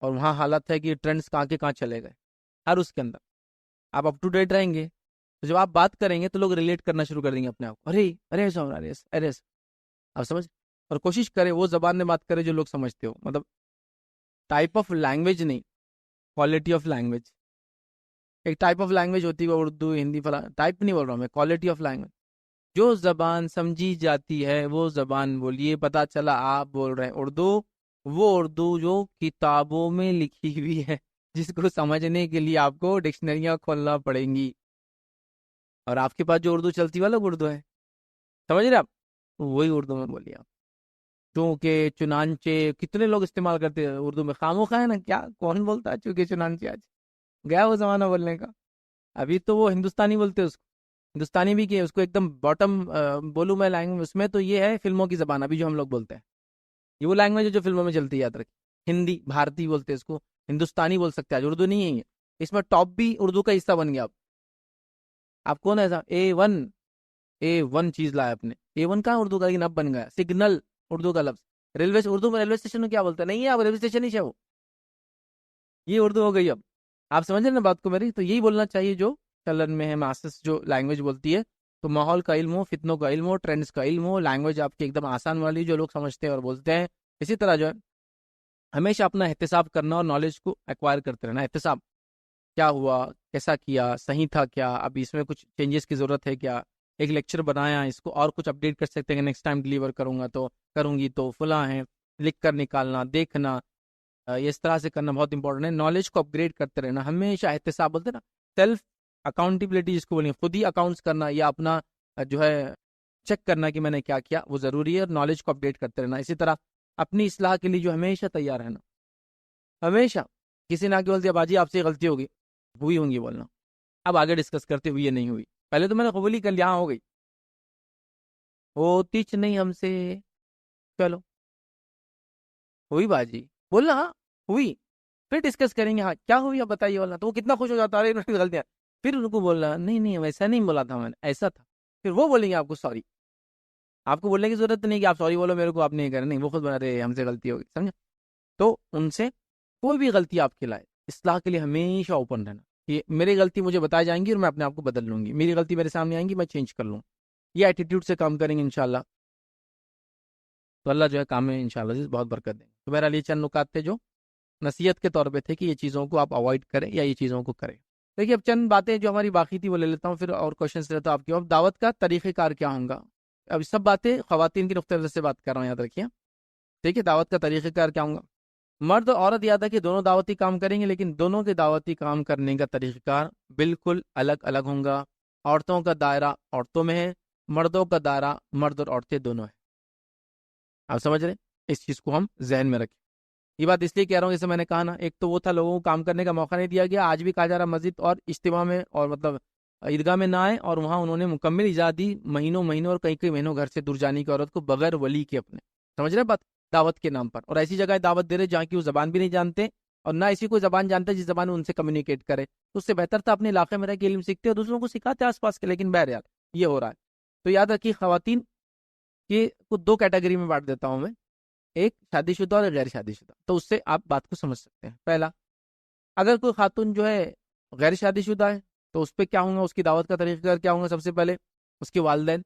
اور وہاں حالت ہے کہ ٹرینڈز کہاں کے کہاں چلے گئے، ہر اس کے اندر آپ اپ ٹو ڈیٹ رہیں گے تو جب آپ بات کریں گے تو لوگ ریلیٹ کرنا شروع کر دیں گے اپنے آپ کو. ارے ایسا ہو رہا ہے، ارے آپ سمجھ. اور کوشش کریں وہ زبان میں بات کرے جو لوگ سمجھتے ہو. مطلب ٹائپ آف لینگویج نہیں، کوالٹی آف لینگویج. ایک ٹائپ آف لینگویج ہوتی ہے اردو، ہندی، فلاں ٹائپ نہیں بول رہا ہوں میں، کوالٹی آف لینگویج. جو زبان سمجھی جاتی ہے وہ زبان بولیے. پتہ چلا آپ بول رہے ہیں اردو، وہ اردو جو کتابوں میں لکھی ہوئی ہے، جس کو سمجھنے کے لیے آپ کو ڈکشنریاں کھولنا پڑیں گی. اور آپ کے پاس جو اردو چلتی والا اردو ہے، سمجھ رہے آپ، وہی اردو میں بولیے آپ. چونکہ چنانچہ کتنے لوگ استعمال کرتے ہیں اردو میں، خاموخواہ ہے نا، کیا کون بولتا ہے چونکہ چنانچہ؟ آج گیا وہ زمانہ بولنے کا. ابھی تو وہ ہندوستانی بولتے اس کو، ہندوستانی بھی کہ اس کو ایک دم باٹم بولوں میں لینگویج. اس میں تو یہ ہے فلموں کی زبان ابھی جو ہم لوگ بولتے ہیں، یہ وہ لینگویج ہے جو فلموں میں چلتی ہے. یاد رکھیں، ہندی بھارتی بولتے ہیں اس کو، ہندوستانی بول سکتے ہیں، آج اردو نہیں ہے یہ، اس میں ٹاپ بھی اردو کا حصہ بن گیا. آپ کون ہے ایسا A1 چیز لائے اپنے، A1 کہاں اردو کا، لیکن اب بن گیا سگنل اردو کا لفظ. ریلوے اردو میں ریلوے اسٹیشن میں کیا بولتے ہیں؟ نہیں ہے، اب ریلوے اسٹیشن ہی ہے وہ، یہ اردو ہو گئی اب. آپ سمجھ رہے ہیں نا بات کو میری؟ تو یہی بولنا چاہیے جو چلن میں ہے. ماسس جو لینگویج بولتی ہے تو ماحول کا علم ہو، فتنوں کا علم ہو، ٹرینڈز کا علم ہو، لینگویج آپ کی ایک دم آسان والی جو لوگ سمجھتے ہیں اور بولتے ہیں. اسی طرح جو ہے ہمیشہ اپنا احتساب کرنا اور نالج کو ایکوائر کرتے رہنا. احتساب کیا ہوا، کیسا کیا، صحیح تھا کیا، اب اس میں کچھ چینجز کی ضرورت ہے کیا، ایک لیکچر بنایا اس کو اور کچھ اپڈیٹ کر سکتے ہیں کہ نیکسٹ ٹائم ڈلیور کروں گا تو کروں گی تو فلاں ہیں، لکھ کر نکالنا، دیکھنا، یہ اس طرح سے کرنا بہت امپورٹنٹ ہے. نالج کو اپ گریڈ کرتے رہنا ہمیشہ. احتساب بولتے ہیں نا، سیلف اکاؤنٹیبلٹی جس کو بولیں، خود ہی اکاؤنٹس کرنا یا اپنا جو ہے چیک کرنا کہ میں نے کیا کیا، وہ ضروری ہے. اور نالج کو اپڈیٹ کرتے رہنا. اسی طرح اپنی اصلاح کے لیے جو ہمیشہ تیار رہنا. ہمیشہ کسی نے آ کے بول دیا باجی آپ سے غلطی ہوگی، ہوئی ہوں گی بولنا، اب آگے ڈسکس کرتے ہوئے یہ نہیں ہوئی، پہلے تو میں نے قبول ہی کر لیا ہو گئی، ہوتی چ نہیں ہم سے، چلو ہوئی باجی بولنا، ہاں ہوئی، پھر ڈسکس کریں گے ہاں کیا ہوئی اب بتائیے بولنا. تو وہ کتنا خوش ہو جاتا ہے انہوں نے غلطیاں، پھر ان کو بولنا نہیں ویسا نہیں بولا تھا میں نے، ایسا تھا. پھر وہ بولیں گے آپ کو سوری. آپ کو بولنے کی ضرورت نہیں کہ آپ سوری بولو میرے کو، آپ نہیں کریں، نہیں، وہ خود بنا رہے ہم سے غلطی ہوگی، سمجھا. تو ان سے کوئی بھی غلطی آپ کے لائے اصلاح کے لیے ہمیشہ اوپن رہنا. یہ میری غلطی مجھے بتائی جائیں گی اور میں اپنے آپ کو بدل لوں گی، میری غلطی میرے سامنے آئیں گی میں چینج کر لوں. یہ ایٹیٹیوڈ سے کام کریں گے انشاءاللہ تو اللہ جو ہے کام میں انشاءاللہ بہت برکت دیں گے. تو بہرحال یہ چند نکات تھے جو نصیحت کے طور پہ تھے کہ یہ چیزوں کو آپ اوائڈ کریں یا یہ چیزوں کو کریں. دیکھیے اب چند باتیں جو ہماری باقی تھی وہ لے لیتا ہوں، پھر اور کوشچنس لیتا ہوں آپ کی. اب دعوت کا طریقہ کار کیا ہوگا؟ اب سب باتیں خواتین کی نقطۂ نظر سے بات کر رہا ہوں، یاد رکھیے. ٹھیک ہے، دعوت کا طریقہ کار کیا ہوگا؟ مرد اور عورت یاد ہے کہ دونوں دعوتی کام کریں گے، لیکن دونوں کے دعوتی کام کرنے کا طریقہ کار بالکل الگ الگ ہوگا. عورتوں کا دائرہ عورتوں میں ہے، مردوں کا دائرہ مرد اور عورتیں دونوں ہیں. آپ سمجھ رہے ہیں؟ اس چیز کو ہم ذہن میں رکھیں. یہ بات اس لیے کہہ رہا ہوں، جیسے میں نے کہا نا، ایک تو وہ تھا لوگوں کو کام کرنے کا موقع نہیں دیا گیا، آج بھی کہا جا رہا مسجد اور اجتماع میں اور مطلب عیدگاہ میں نہ آئے، اور وہاں انہوں نے مکمل اجازت دی مہینوں اور کئی مہینوں گھر سے دور جانے کی عورت کو بغیر ولی کے اپنے. سمجھ رہے بات؟ دعوت کے نام پر. اور ایسی جگہ دعوت دے رہے جہاں کی وہ زبان بھی نہیں جانتے اور نہ ایسی کوئی زبان جانتے جس زبان میں ان سے کمیونیکیٹ کرے. تو اس سے بہتر تھا اپنے علاقے میں رہ کے علم سیکھتے اور دوسروں کو سکھاتے آس پاس کے. لیکن بہرحال یہ ہو رہا ہے. تو یاد رکھیے خواتین کے کو دو کیٹیگری میں بانٹ دیتا ہوں میں، ایک شادی شدہ اور غیر شادی شدہ. تو اس سے آپ بات کو سمجھ سکتے ہیں. پہلا، اگر کوئی خاتون جو ہے غیر شادی شدہ ہے تو اس پہ کیا ہوگا، اس کی دعوت کا طریقہ کیا ہوگا؟ سب سے پہلے اس کے والدین،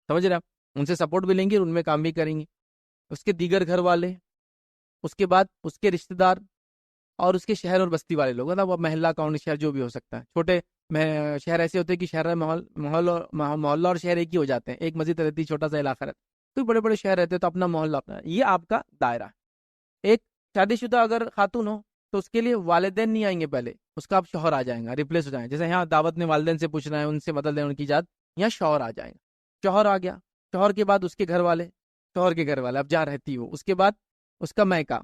سمجھ رہے آپ، ان سے سپورٹ بھی لیں گے اور ان میں کام بھی کریں گے. اس کے دیگر گھر والے، اس کے بعد اس کے رشتہ دار اور اس کے شہر اور بستی والے لوگ، وہ محلہ کاؤنٹی شہر جو بھی ہو سکتا ہے. چھوٹے شہر ایسے ہوتے ہیں کہ شہر محلہ اور شہر ایک ہی ہو جاتے ہیں، ایک مسجد رہتی، چھوٹا سا علاقہ رہتا. کوئی بڑے بڑے شہر رہتے تو اپنا محلہ اپنا. یہ آپ کا دائرہ ہے. ایک شادی شدہ اگر خاتون ہو تو اس کے لیے والدین نہیں آئیں گے، پہلے اس کا آپ شوہر آ جائیں گا، ریپلیس ہو جائیں گے. جیسے یہاں دعوت میں والدین سے پوچھنا ہے، ان سے بدل دیں ان کی ذات، یہاں شوہر آ جائیں گا. شوہر آ گیا، شوہر کے بعد اس کے گھر والے، شوہر کے گھر والے اب جہاں رہتی ہو، اس کے بعد اس کا میکا،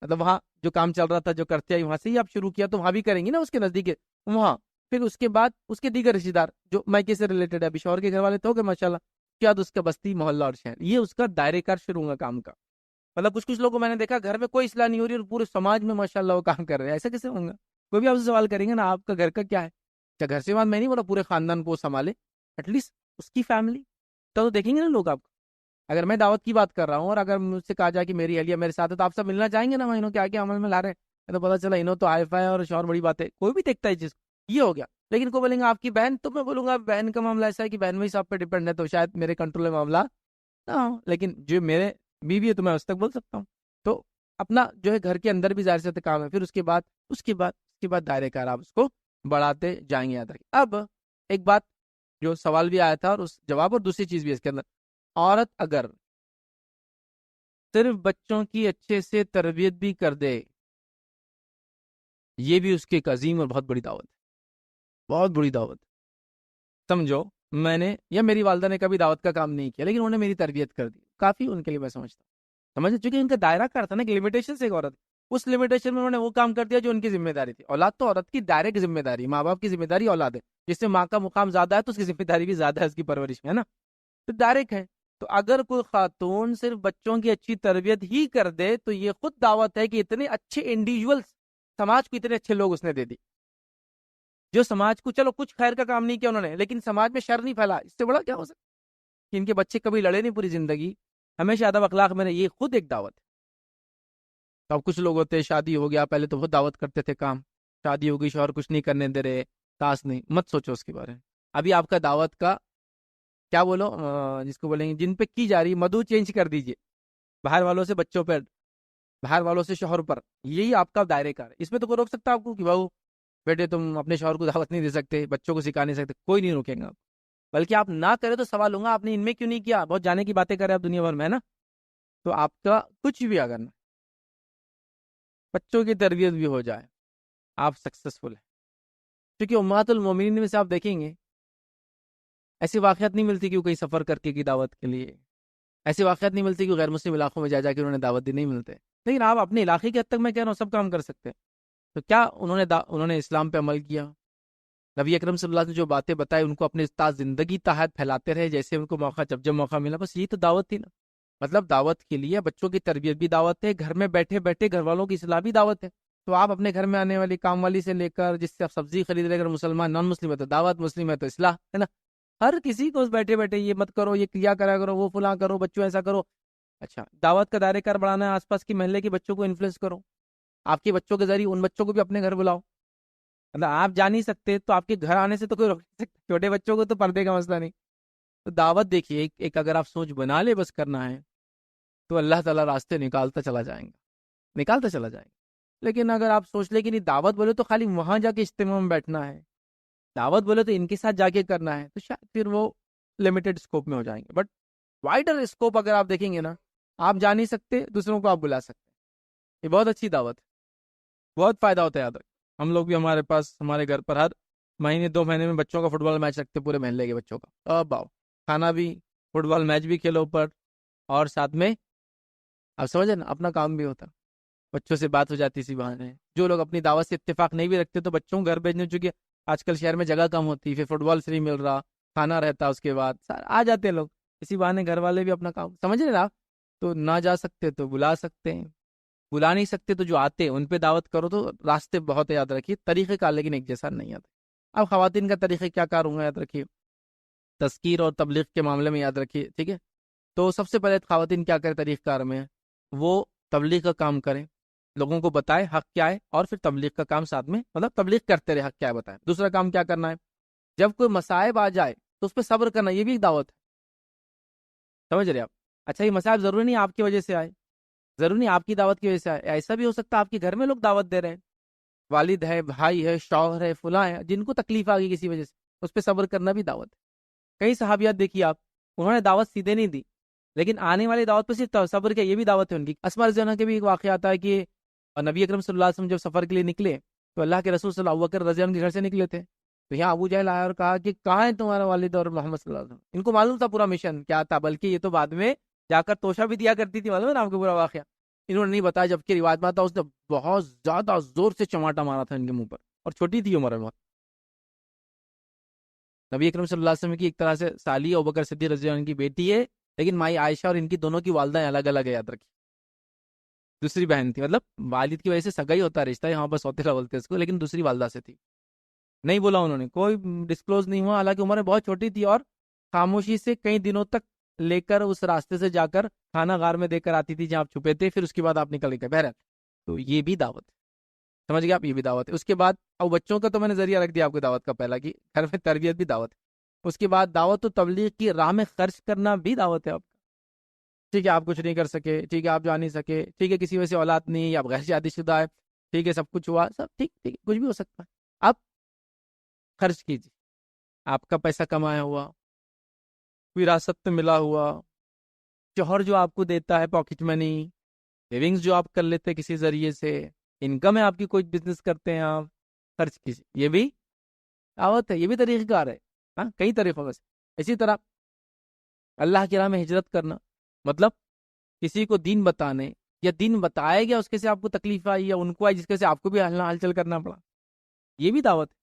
مطلب وہاں جو کام چل رہا تھا جو کرتے آئی وہاں سے ہی آپ شروع کیا تو وہاں بھی کریں گی نا، اس کے نزدیک وہاں. پھر اس کے بعد اس کے دیگر رشتے دار جو میکے سے ریلیٹڈ ہے، ابھی شوہر کے گھر والے تو ہو گئے ماشاء اللہ، شاید اس کا بستی، محلہ اور شہر. یہ اس کا دائرے کار شروع ہوگا کام کا. مطلب کچھ لوگوں کو میں نے دیکھا گھر میں کوئی اصلاح نہیں ہو رہی اور پورے سماج میں ماشاءاللہ وہ کام کر رہے ہیں. ایسا کیسے ہوگا؟ کوئی بھی آپ سے سوال کریں گے نا آپ کا گھر کا کیا ہے، کیا گھر سے بات میں نہیں بولا پورے خاندان کو سنبھالے، ایٹ لیسٹ اس کی فیملی تو دیکھیں گے نا لوگ آپ کو. اگر میں دعوت کی بات کر رہا ہوں اور اگر مجھ سے کہا جائے کہ میری اہلیہ میرے ساتھ ہے تو آپ سب ملنا چاہیں گے نا، انہوں کیا کیا عمل میں لا رہے ہیں، تو پتا چلا انہوں تو آئی فائی اور شور بڑی بات ہے. کوئی بھی دیکھتا ہے چیز، یہ ہو گیا. لیکن کوئی بولیں گے آپ کی بہن، تو میں بولوں گا بہن کا معاملہ ایسا ہے کہ بہن میں ہی سب پہ ڈیپینڈ ہے تو شاید میرے کنٹرول میں معاملہ نہ ہو. لیکن جو میرے بیوی ہے تو میں اس تک بول سکتا ہوں. تو اپنا جو ہے گھر کے اندر بھی ظاہر سے کام ہے. پھر اس کے بعد دائرے کار آپ اس کو بڑھاتے جائیں گے. یاد رکھیں. اب ایک بات جو سوال بھی آیا تھا اور اس جواب اور دوسری چیز بھی اس کے اندر، عورت اگر صرف بچوں کی اچھے سے تربیت بھی کر دے، یہ بھی اس کی ایک عظیم اور بہت بڑی دعوت ہے، بہت بڑی دعوت. سمجھو میں نے یا میری والدہ نے کبھی دعوت کا کام نہیں کیا لیکن انہوں نے میری تربیت کر دی، کافی ان کے لیے میں سمجھتا ہوں. سمجھ چونکہ ان کا دائرہ کار تھا نا، ایک لمیٹیشن سے ایک عورت، اس لمیٹیشن میں انہوں نے وہ کام کر دیا جو ان کی ذمہ داری تھی. اولاد تو عورت کی ڈائریکٹ ذمہ داری، ماں باپ کی ذمہ داری اولاد ہے. جس سے ماں کا مقام زیادہ ہے تو اس کی ذمہ داری بھی زیادہ ہے اس کی پرورش میں، ہے نا. تو ڈائریکٹ ہے. تو اگر کوئی خاتون صرف بچوں کی اچھی تربیت ہی کر دے تو یہ خود دعوت ہے کہ اتنے اچھے انڈیویجول سماج کو اتنے اچھے لوگ اس نے دے دی، جو سماج کو چلو کچھ خیر کا کام نہیں کیا انہوں نے لیکن سماج میں شر نہیں پھیلا۔ اس سے بڑا کیا ہو سکتا کہ ان کے بچے کبھی لڑے نہیں پوری زندگی، ہمیشہ ادب اخلاق میں نے، یہ خود ایک دعوت ہے۔ تو اب کچھ لوگ ہوتے ہیں شادی ہو گیا، پہلے تو بہت دعوت کرتے تھے کام، شادی ہو گئی شوہر کچھ نہیں کرنے دے رہے، ساس نہیں، مت سوچو اس کے بارے میں۔ ابھی آپ کا دعوت کا کیا بولو جس کو بولیں گے جن پہ کی جا رہی مدعو چینج کر دیجئے، باہر والوں سے بچوں پہ، باہر والوں سے شوہر پر، یہی آپ کا دائرے کار ہے۔ اس میں تو کوئی روک سکتا آپ کو کہ بہو بیٹے تم اپنے شوہر کو دعوت نہیں دے سکتے، بچوں کو سکھا نہیں سکتے، کوئی نہیں روکیں گا، بلکہ آپ نہ کرے تو سوال ہوں گا آپ نے ان میں کیوں نہیں کیا، بہت جانے کی باتیں کرے آپ دنیا بھر میں، ہے نا؟ تو آپ کا کچھ بھی اگر نہ بچوں کی تربیت بھی ہو جائے آپ سکسیسفل ہیں، کیونکہ امہات المومنین میں سے آپ دیکھیں گے ایسی واقعات نہیں ملتی کہ وہ کہیں سفر کر کے کی دعوت کے لیے، ایسی واقعات نہیں ملتی کہ غیر مسلم علاقوں میں جا کے انہوں نے دعوت دی، نہیں ملتے، لیکن آپ اپنے علاقے کی حد تک میں کہہ رہا ہوں سب کام کر سکتے ہیں۔ تو کیا انہوں نے اسلام پہ عمل کیا، نبی اکرم صلی اللہ علیہ وسلم جو باتیں بتائے ان کو اپنے زندگی تحت پھیلاتے رہے، جیسے ان کو موقع جب موقع ملا، بس یہی تو دعوت تھی نا۔ مطلب دعوت کے لیے بچوں کی تربیت بھی دعوت ہے، گھر میں بیٹھے بیٹھے گھر والوں کی اصلاح بھی دعوت ہے۔ تو آپ اپنے گھر میں آنے والی کام والی سے لے کر جس سے آپ سبزی خرید رہے، اگر مسلمان نان مسلم ہے تو دعوت، مسلم ہے تو اصلاح، ہے نا؟ ہر کسی کو بیٹھے بیٹھے یہ مت کرو، یہ کیا کرا کرو، وہ فلاں کرو، بچوں ایسا کرو۔ اچھا، دعوت کا دائرہ کار بڑھانا ہے، آس پاس کی محلے کے بچوں کو انفلوئنس کرو، آپ کے بچوں کے ذریعے ان بچوں کو بھی اپنے گھر بلاؤ۔ مطلب آپ جا نہیں سکتے تو آپ کے گھر آنے سے تو کوئی روک نہیں سکتا، چھوٹے بچوں کو تو پردے کا مسئلہ نہیں۔ تو دعوت دیکھیے ایک اگر آپ سوچ بنا لے بس کرنا ہے تو اللہ تعالیٰ راستے نکالتا چلا جائیں گا، نکالتا چلا جائیں گا۔ لیکن اگر آپ سوچ لیں کہ نہیں دعوت بولے تو خالی وہاں جا کے اجتماع میں بیٹھنا ہے، دعوت بولے تو ان کے ساتھ جا کے کرنا ہے، تو شاید پھر وہ لمیٹڈ اسکوپ میں ہو جائیں گے۔ بٹ وائڈر اسکوپ اگر آپ دیکھیں گے نا، آپ جا نہیں سکتے دوسروں کو آپ بلا سکتے، یہ بہت اچھی دعوت ہے، بہت فائدہ ہوتا ہے۔ یاد رکھ، ہم لوگ بھی ہمارے پاس ہمارے گھر پر ہر مہینے 2 مہینے میں بچوں کا فٹ بال میچ رکھتے، پورے محلے کے بچوں کا، اب آؤ کھانا بھی، فٹ بال میچ بھی کھیلو اوپر، اور ساتھ میں آپ سمجھے نا اپنا کام بھی ہوتا، بچوں سے بات ہو جاتی اسی بہانے۔ جو لوگ اپنی دعوت سے اتفاق نہیں بھی رکھتے تو بچوں کو گھر بھیجنے، چونکہ آج کل شہر میں جگہ کم ہوتی، پھر فٹ بال فری مل رہا، کھانا رہتا، اس کے بعد آ جاتے لوگ، اسی بہانے گھر والے بھی اپنا کام سمجھ رہے نا آپ۔ تو نہ جا سکتے تو بلا سکتے ہیں، بلا نہیں سکتے تو جو آتے ہیں ان پہ دعوت کرو۔ تو راستے بہت یاد رکھیے، طریقہ کار لیکن ایک جیسا نہیں آتا۔ اب خواتین کا طریقہ کیا کار ہوں گا یاد رکھیے، تذکیر اور تبلیغ کے معاملے میں یاد رکھیے، ٹھیک ہے؟ تو سب سے پہلے خواتین کیا کریں طریقہ کار میں، وہ تبلیغ کا کام کریں، لوگوں کو بتائے حق کیا ہے، اور پھر تبلیغ کا کام ساتھ میں، مطلب تبلیغ کرتے رہے، حق کیا ہے بتائیں۔ دوسرا کام کیا کرنا ہے، جب کوئی مصائب آ جائے تو اس پہ صبر کرنا، یہ بھی ایک دعوت ہے، سمجھ رہے آپ؟ اچھا، یہ مصائب ضروری نہیں آپ کی وجہ سے آئے، ضروری نہیں آپ کی دعوت کی وجہ سے آئے، ایسا بھی ہو سکتا ہے آپ کے گھر میں لوگ دعوت دے رہے ہیں، والد ہے، بھائی ہے، شوہر ہے، فلاں ہے، جن کو تکلیف آ گئی کسی وجہ سے، اس پہ صبر کرنا بھی دعوت ہے۔ کئی صحابیات دیکھیے آپ، انہوں نے دعوت سیدھے نہیں دی لیکن آنے والی دعوت پہ صرف صبر کیا، یہ بھی دعوت ہے ان کی۔ اسماء رضی اللہ عنہا کے بھی ایک واقعہ آتا ہے کہ نبی اکرم صلی اللہ علیہ وسلم جب سفر کے لیے نکلے تو اللہ کے رسول صلی اللہ علیہ وسلم رضی اللہ عنہ کے گھر سے نکلے تھے، تو یہاں ابو جہل آیا اور کہا کہ کہاں ہے تمہارا والد اور محمد صلی اللہ علیہ وسلم؟ ان کو معلوم تھا پورا مشن کیا تھا، بلکہ یہ تو بعد میں جا کر توشہ بھی دیا کرتی تھی، معلوم ہے نا آپ کو پورا واقعہ، انہوں نے نہیں بتایا، جبکہ روایت میں آتا اس نے بہت زیادہ زور سے چماٹا مارا تھا ان کے منہ پر، اور چھوٹی تھی عمر میں۔ نبی اکرم صلی اللہ علیہ وسلم کی ایک طرح سے سالی ابوبکر صدیق رضی اللہ عنہ کی بیٹی ہے، لیکن مائی عائشہ اور ان کی دونوں کی والدہ الگ الگ ہے، یاد رکھیے، دوسری بہن تھی، مطلب والد کی وجہ سے سگا ہی ہوتا رشتہ، یہاں پر سوتیلا بولتے ہیں اس کو، لیکن دوسری والدہ سے تھی، نہیں بولا انہوں نے، کوئی ڈسکلوز نہیں ہوا، حالانکہ عمر بہت چھوٹی تھی، اور خاموشی سے کئی دنوں تک لے کر اس راستے سے جا کر کھانا غار میں دے کر آتی تھی جہاں آپ چھپے تھے، پھر اس کے بعد آپ نکل گئے، بہرحال تو یہ بھی دعوت ہے، سمجھ گئے آپ، یہ بھی دعوت ہے۔ اس کے بعد اب بچوں کا تو میں نے ذریعہ رکھ دیا آپ کو دعوت کا پہلا، کہ گھر میں تربیت بھی دعوت ہے۔ اس کے بعد دعوت و تبلیغ کی راہ میں خرچ کرنا بھی دعوت ہے آپ کا، ٹھیک ہے؟ آپ کچھ نہیں کر سکے، ٹھیک ہے، آپ جا نہیں سکے، ٹھیک ہے، کسی وجہ سے اولاد نہیں، آپ غیر شادی شدہ ہے، ٹھیک ہے، سب کچھ ہوا، سب ٹھیک ٹھیک، کچھ بھی ہو سکتا ہے، آپ خرچ کیجیے، آپ کا پیسہ کمایا ہوا، وراثت میں ملا ہوا، شوہر جو آپ کو دیتا ہے پاکٹ منی، سیونگز جو آپ کر لیتے کسی ذریعے سے، انکم ہے آپ کی، کوئی بزنس کرتے ہیں آپ، خرچ کیجیے، یہ بھی دعوت ہے، یہ بھی طریقہ کار ہے، ہاں، کئی طریقوں سے۔ اسی طرح اللہ کی راہ میں ہجرت کرنا، مطلب کسی کو دین بتانے، یا دین بتایا گیا اس کے سے آپ کو تکلیف آئی، یا ان کو آئی جس کے سے آپ کو بھی ہل چل کرنا پڑا، یہ بھی دعوت ہے،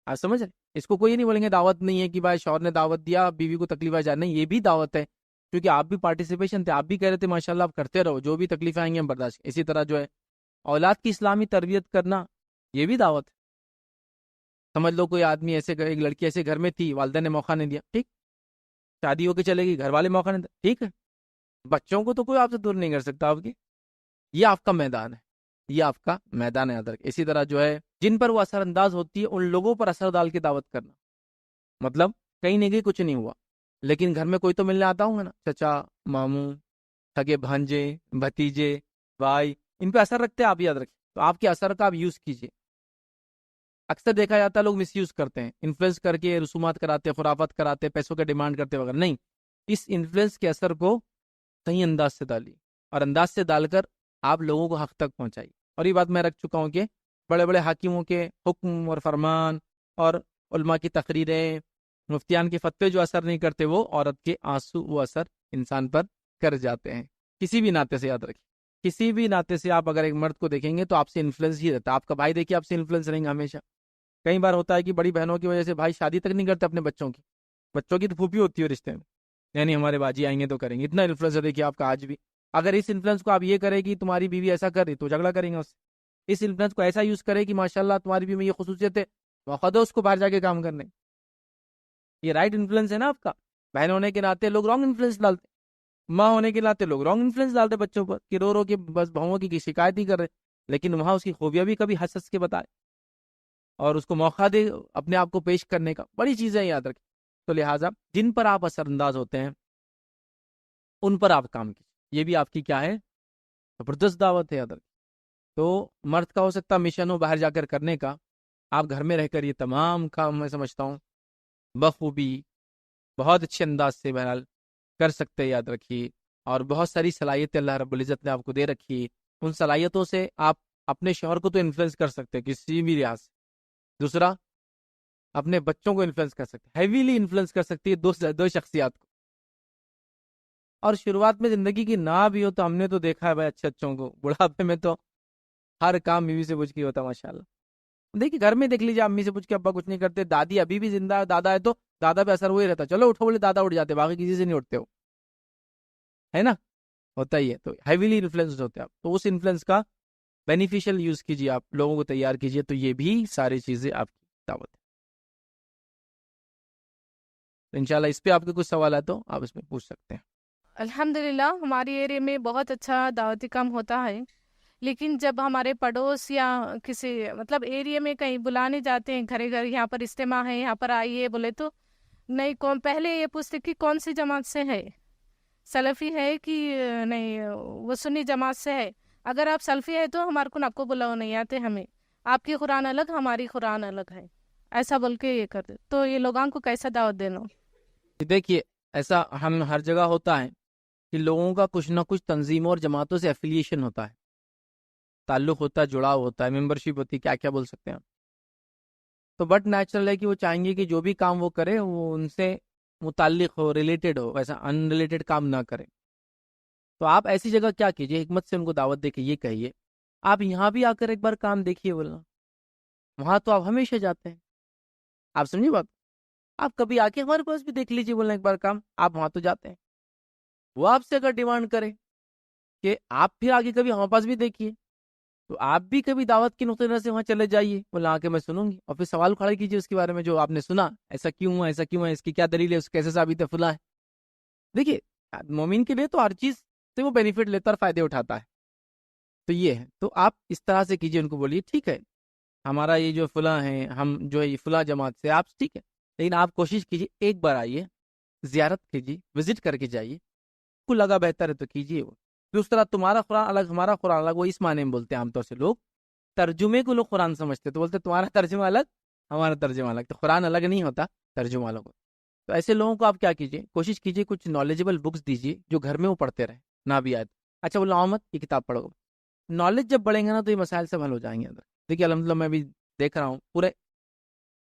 آپ سمجھ رہے؟ اس کو کوئی نہیں بولیں گے دعوت نہیں ہے کہ بھائی شوہر نے دعوت دیا بیوی کو تکلیف آ جائے، نہیں، یہ بھی دعوت ہے کیونکہ آپ بھی پارٹیسپیشن تھے, آپ بھی کہہ رہے تھے ماشاءاللہ آپ کرتے رہو, جو بھی تکلیفیں آئیں گی ہم برداشت. اسی طرح جو ہے اولاد کی اسلامی تربیت کرنا, یہ بھی دعوت ہے. سمجھ لو کوئی آدمی ایسے, ایک لڑکی ایسے گھر میں تھی, والدہ نے موقع نہیں دیا, ٹھیک, شادی ہو کے چلے گی, گھر والے موقع نہیں دیا, ٹھیک ہے, بچوں کو تو کوئی آپ سے دور نہیں کر سکتا آپ کی. یہ آپ کا میدان ہے, یہ آپ کا میدان ہے ادر. اسی طرح جو ہے جن پر وہ اثر انداز ہوتی ہے ان لوگوں پر اثر ڈال کے دعوت کرنا. مطلب کہیں نہیں گئی, کچھ نہیں ہوا, لیکن گھر میں کوئی تو ملنے آتا ہوں گا نا, چچا, ماموں, سگے بھانجے, بھتیجے, بھائی, ان پہ اثر رکھتے ہیں, آپ یاد رکھیں. تو آپ کے اثر کا آپ یوز کیجیے. اکثر دیکھا جاتا ہے لوگ مس یوز کرتے ہیں, انفلوئنس کر کے رسومات کراتے, خرافات کراتے, پیسوں کا ڈیمانڈ کرتے وغیرہ. نہیں, اس انفلوئنس کے اثر کو صحیح انداز سے ڈالیے, اور انداز سے ڈال کر آپ لوگوں کو حق تک پہنچائیے. اور یہ بات میں رکھ چکا ہوں کہ بڑے بڑے حاکموں کے حکم اور فرمان اور علماء کی تقریریں, مفتیان کے فتوے جو اثر نہیں کرتے, وہ عورت کے آنسو وہ اثر انسان پر کر جاتے ہیں. کسی بھی ناطے سے یاد رکھیں, کسی بھی ناطے سے آپ اگر ایک مرد کو دیکھیں گے تو آپ سے انفلوئنس ہی رہتا ہے. آپ کا بھائی دیکھیے آپ سے انفلوئنس رہیں گا ہمیشہ. کئی بار ہوتا ہے کہ بڑی بہنوں کی وجہ سے بھائی شادی تک نہیں کرتے اپنے بچوں کی, بچوں کی تو پھوپھی ہوتی ہے رشتے میں, یعنی ہمارے باجی آئیں گے تو کریں گے. اتنا انفلوئنس ہے دیکھیے آپ کا آج بھی. اگر اس انفلوئنس کو آپ یہ کرے کہ تمہاری بیوی ایسا کر رہی تو جھگڑا کریں گے اس سے. اس انفلوئنس کو ایسا یوز کرے کہ ماشاءاللہ تمہاری بیوی میں یہ خصوصیت ہے, موقع دو اس کو باہر جا کے کام کرنے. یہ رائٹ انفلوئنس ہے نا آپ کا. بہن ہونے کے ناطے لوگ رانگ انفلوئنس ڈالتے, ماں ہونے کے ناطے لوگ رانگ انفلوئنس ڈالتے بچوں پر کہ رو کے بس بہووں کی شکایت ہی کر رہے, لیکن وہاں اس کی خوبیاں بھی کبھی ہنس ہنس کے بتائے اور اس کو موقع دے اپنے آپ کو پیش کرنے کا. بڑی چیزیں یاد رکھیں. تو لہٰذا جن پر آپ اثر انداز ہوتے ہیں ان پر آپ کام کیجیے. یہ بھی آپ کی کیا ہے, زبردست دعوت ہے یاد رکھیں. تو مرد کا ہو سکتا مشن ہو باہر جا کر کرنے کا, آپ گھر میں رہ کر یہ تمام کام میں سمجھتا ہوں بخوبی بہت اچھے انداز سے بہرحال کر سکتے, یاد رکھیے. اور بہت ساری صلاحیتیں اللہ رب العزت نے آپ کو دے رکھی, ان صلاحیتوں سے آپ اپنے شوہر کو تو انفلوئنس کر سکتے ہیں کسی بھی لحاظ سے. دوسرا, اپنے بچوں کو انفلوئنس کر سکتے, ہیویلی انفلوئنس کر سکتی ہے دو شخصیات کو. اور شروعات میں زندگی کی نہ بھی ہو تو ہم نے تو دیکھا ہے بھائی اچھوں کو, بڑھاپے میں تو ہر کام بیوی سے پوچھ کے ہوتا ماشاءاللہ. دیکھیے گھر میں دیکھ لیجیے, امی سے پوچھ کے ابا کچھ نہیں کرتے, دادی ابھی بھی زندہ ہے, دادا ہے تو دادا پہ اثر وہی رہتا, چلو اٹھو بولے دادا اٹھ جاتے, باقی کسی سے نہیں اٹھتے ہو, ہے نا, ہوتا ہی ہے. تو ہیویلی انفلوئنس ہوتے آپ, تو اس انفلوئنس کا بینیفیشل یوز کیجیے, آپ لوگوں کو تیار کیجیے. تو یہ بھی ساری چیزیں آپ کی دعوت ہے. انشاءاللہ اس پہ آپ کے کچھ سوال ہے تو آپ اس میں پوچھ سکتے ہیں. الحمدللہ ہماری ایریا میں بہت اچھا دعوتی کام ہوتا ہے, لیکن جب ہمارے پڑوس یا کسی مطلب ایریا میں کہیں بلانے جاتے ہیں گھر گھر, یہاں پر اجتماع ہے یہاں پر آئیے بولے تو نہیں, کون پہلے یہ پوچھتے کہ کون سی جماعت سے ہے, سلفی ہے کہ نہیں وہ سنی جماعت سے ہے. اگر آپ سلفی ہے تو ہمارے کو آپ کو بلاؤ نہیں آتے, ہمیں آپ کی قرآن الگ ہماری قرآن الگ ہے, ایسا بول کے یہ کر دے. تو یہ لوگوں کو کیسا دعوت دینا؟ دیکھیے ایسا ہم ہر جگہ ہوتا ہے کہ لوگوں کا کچھ نہ کچھ تنظیموں اور جماعتوں سے ایفیلیشن ہوتا ہے, تعلق ہوتا ہے, جڑاؤ ہوتا ہے, ممبرشپ ہوتی ہے, کیا کیا بول سکتے ہیں آپ. تو بٹ نیچرل ہے کہ وہ چاہیں گے کہ جو بھی کام وہ کرے وہ ان سے متعلق ہو, ریلیٹڈ ہو, ویسا ان ریلیٹڈ کام نہ کرے. تو آپ ایسی جگہ کیا کیجیے, حکمت سے ان کو دعوت دے کے یہ کہیے آپ یہاں بھی آ کر ایک بار کام دیکھیے. بولنا وہاں تو آپ ہمیشہ جاتے ہیں, آپ سمجھے بات, آپ کبھی آ کے ہمارے پاس بھی دیکھ لیجیے. بولنا ایک بار کام, آپ وہاں تو جاتے ہیں. وہ آپ سے اگر ڈیمانڈ کرے کہ آپ پھر آگے کبھی ہمارے پاس بھی دیکھیے, تو آپ بھی کبھی دعوت کے نقطۂ نظر سے وہاں چلے جائیے. بولا آ کے میں سنوں گی, اور پھر سوال کھڑا کیجیے اس کے بارے میں جو آپ نے سنا, ایسا کیوں ہوا, ایسا کیوں ہے, اس کی کیا دلیل ہے, اس کیسے ثابت ہے, فلاں ہے. دیکھیے مومن کے لیے تو ہر چیز سے وہ بینیفٹ لیتا اور فائدے اٹھاتا ہے. تو یہ ہے, تو آپ اس طرح سے کیجیے, ان کو بولیے ٹھیک ہے ہمارا یہ جو فلاں ہے, ہم جو ہے فلاں جماعت سے, آپ ٹھیک ہے, لیکن آپ کوشش کیجیے ایک بار آئیے, زیارت کیجیے, وزٹ کر کے جائیے, کو لگا بہتر ہے تو کیجیے. وہ اس طرح تمہارا قرآن الگ ہمارا قرآن الگ, وہ اس معنی میں بولتے ہیں عام طور سے لوگ, ترجمے کو لوگ قرآن سمجھتے, تو بولتے تمہارا ترجمہ الگ ہمارا ترجمہ الگ, تو قرآن الگ نہیں ہوتا, ترجمہ الگ ہوتا. تو ایسے لوگوں کو آپ کیا کیجیے, کوشش کیجیے کچھ نالجبل بکس دیجیے جو گھر میں وہ پڑھتے رہے, نہ بھی آئے. اچھا بولا احمد یہ کتاب پڑھو, نالج جب بڑھیں گے نا تو یہ مسائل سب حل ہو جائیں گے. دیکھیے الحمدللہ میں بھی دیکھ رہا ہوں پورے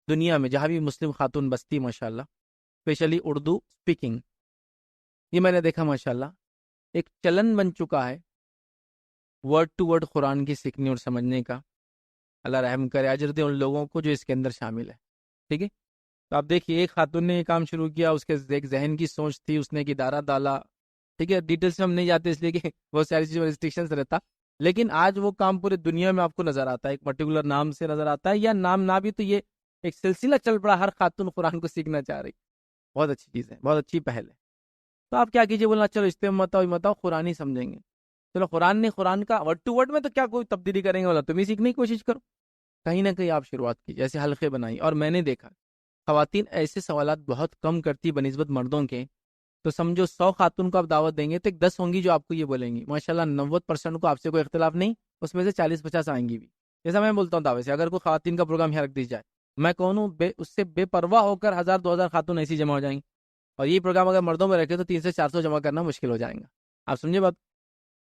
دنیا میں جہاں بھی مسلم خاتون بستی ماشاءاللہ, اسپیشلی اردو اسپیکنگ, یہ میں نے دیکھا ماشاءاللہ ایک چلن بن چکا ہے ورڈ ٹو ورڈ قرآن کی سیکھنے اور سمجھنے کا. اللہ رحم کرے, اجر دے ان لوگوں کو جو اس کے اندر شامل ہے. ٹھیک ہے, تو آپ دیکھیے ایک خاتون نے یہ کام شروع کیا, اس کے ایک ذہن کی سوچ تھی, اس نے ایک ادارہ ڈالا, ٹھیک ہے, ڈیٹیلس میں ہم نہیں جاتے اس لیے کہ بہت ساری چیزوں میں ریسٹرکشنز رہتا, لیکن آج وہ کام پورے دنیا میں آپ کو نظر آتا ہے, ایک پرٹیکولر نام سے نظر آتا ہے, یا نام نہ بھی تو یہ ایک سلسلہ چل پڑا, ہر خاتون قرآن کو سیکھنا چاہ رہی. بہت اچھی چیز ہے, بہت اچھی پہل ہے. تو آپ کیا کیجیے, بولنا چلو اس پہ مت آؤ قرآن ہی سمجھیں گے. چلو قرآن کا ورڈ ٹو ورڈ میں تو کیا کوئی تبدیلی کریں گے, بولا تم ہی سیکھنے کی کوشش کرو. کہیں نہ کہیں آپ شروعات کی, جیسے حلقے بنائی. اور میں نے دیکھا خواتین ایسے سوالات بہت کم کرتی بنسبت مردوں کے. تو سمجھو 100 خاتون کو آپ دعوت دیں گے تو ایک 10 ہوں گی جو آپ کو یہ بولیں گی. ماشاءاللہ 90% کو آپ سے کوئی اختلاف نہیں, اس میں سے 40-50 آئیں گی بھی. جیسا میں بولتا ہوں دعوت سے, اگر کوئی خواتین کا پروگرام یہاں رکھ دی جائے, میں کون ہوں, اس سے بے پرواہ ہو کر 1000-2000 خاتون ایسی جمع ہو جائیں گی. اور یہ پروگرام اگر مردوں میں رکھے تو 300 سے 400 جمع کرنا مشکل ہو جائیں گا. آپ سمجھے بات,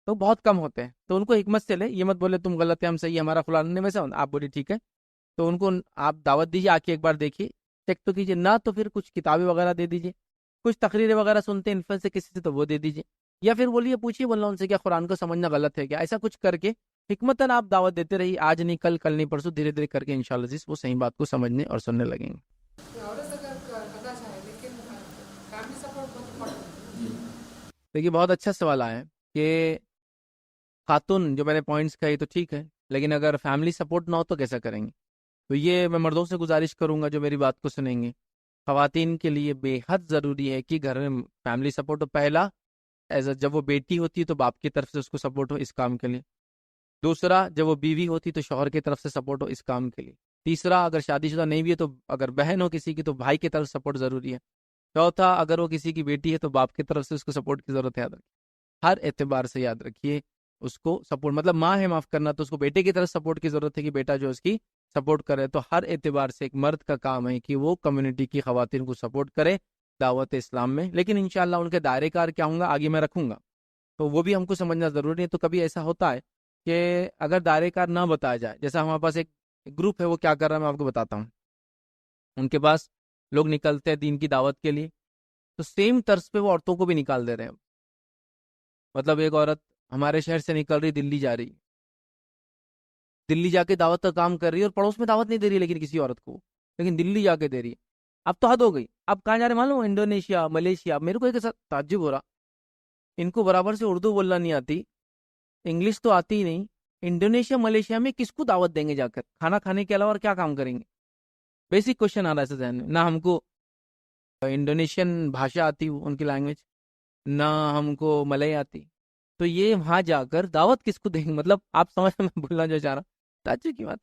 تو بہت کم ہوتے ہیں. تو ان کو حکمت سے لے, یہ مت بولے تم غلط ہے ہم صحیح, ہمارا فلاں نے ویسا, آپ بولی ٹھیک ہے. تو ان کو آپ دعوت دیجیے, آ کے ایک بار دیکھیے, چیک تو کیجیے, نہ تو پھر کچھ کتابیں وغیرہ دے دیجیے, کچھ تقریریں وغیرہ سنتے ہیں انفلوئنس سے کسی سے تو وہ دے دیجیے, یا پھر بولیے پوچھیے بولنا ان سے کیا قرآن کو سمجھنا غلط ہے کیا, ایسا کچھ کر کے حکمتاً آپ دعوت دیتے رہیے. آج نہیں کل, کل نہیں پرسوں, دھیرے دھیرے کر کے انشاءاللہ عزیز وہ صحیح بات کو سمجھنے اور سننے لگیں گے. دیکھیے بہت اچھا سوال آیا ہے کہ خاتون جو میں نے پوائنٹس کہی تو ٹھیک ہے, لیکن اگر فیملی سپورٹ نہ ہو تو کیسا کریں گے. تو یہ میں مردوں سے گزارش کروں گا جو میری بات کو سنیں گے, خواتین کے لیے بے حد ضروری ہے کہ گھر میں فیملی سپورٹ ہو. پہلا, جب وہ بیٹی ہوتی ہے تو باپ کی طرف سے اس کو سپورٹ ہو اس کام کے لیے. دوسرا, جب وہ بیوی ہوتی تو شوہر کی طرف سے سپورٹ ہو اس کام کے لیے. تیسرا, اگر شادی شدہ نہیں بھی ہے تو اگر بہن ہو کسی کی تو بھائی کی طرف سپورٹ ضروری ہے. چوتھا, اگر وہ کسی کی بیٹی ہے تو باپ کی طرف سے اس کو سپورٹ کی ضرورت ہے. یاد رکھیے, ہر اعتبار سے یاد رکھیے اس کو سپورٹ, مطلب ماں ہے معاف کرنا, تو اس کو بیٹے کی طرف سپورٹ کی ضرورت ہے کہ بیٹا جو اس کی سپورٹ کرے. تو ہر اعتبار سے ایک مرد کا کام ہے کہ وہ کمیونٹی کی خواتین کو سپورٹ کرے دعوت اسلام میں. لیکن انشاءاللہ ان کے دائرے کار کیا ہوں گا آگے میں رکھوں گا, تو وہ بھی ہم کو سمجھنا ضروری ہے. تو کبھی ایسا ہوتا ہے کہ اگر دائرے کار نہ بتایا جائے, جیسا ہمارے پاس ایک گروپ ہے وہ کیا کر رہا ہے میں آپ کو بتاتا ہوں. ان کے پاس لوگ نکلتے ہیں دین کی دعوت کے لیے, تو سیم طرز پہ وہ عورتوں کو بھی نکال دے رہے ہیں. مطلب ایک عورت ہمارے شہر سے نکل رہی, دلی جا رہی, دلی جا کے دعوت کا کام کر رہی ہے, اور پڑوس میں دعوت نہیں دے رہی لیکن کسی عورت کو, لیکن دلی جا کے دے رہی ہے. اب تو حد ہو گئی. اب کہاں جا رہے معلوم, انڈونیشیا, ملیشیا. میرے کو ایک ایسا تعجب ہو رہا, ان کو برابر سے اردو بولنا نہیں آتی, انگلش تو آتی ہی نہیں. انڈونیشیا ملیشیا میں کس کو دعوت دیں گے جا کر, کھانا کھانے کے علاوہ اور کیا کام کریں گے. بیسک کوشچن آ رہا ہے ایسے ذہن میں. نہ ہم کو انڈونیشین بھاشا آتی ان کی لینگویج, نہ ہم کو ملئی آتی, تو یہ وہاں جا کر دعوت کس کو دیں گے. مطلب آپ سمجھ میں بولنا جو چاہ رہا, تعجب کی بات.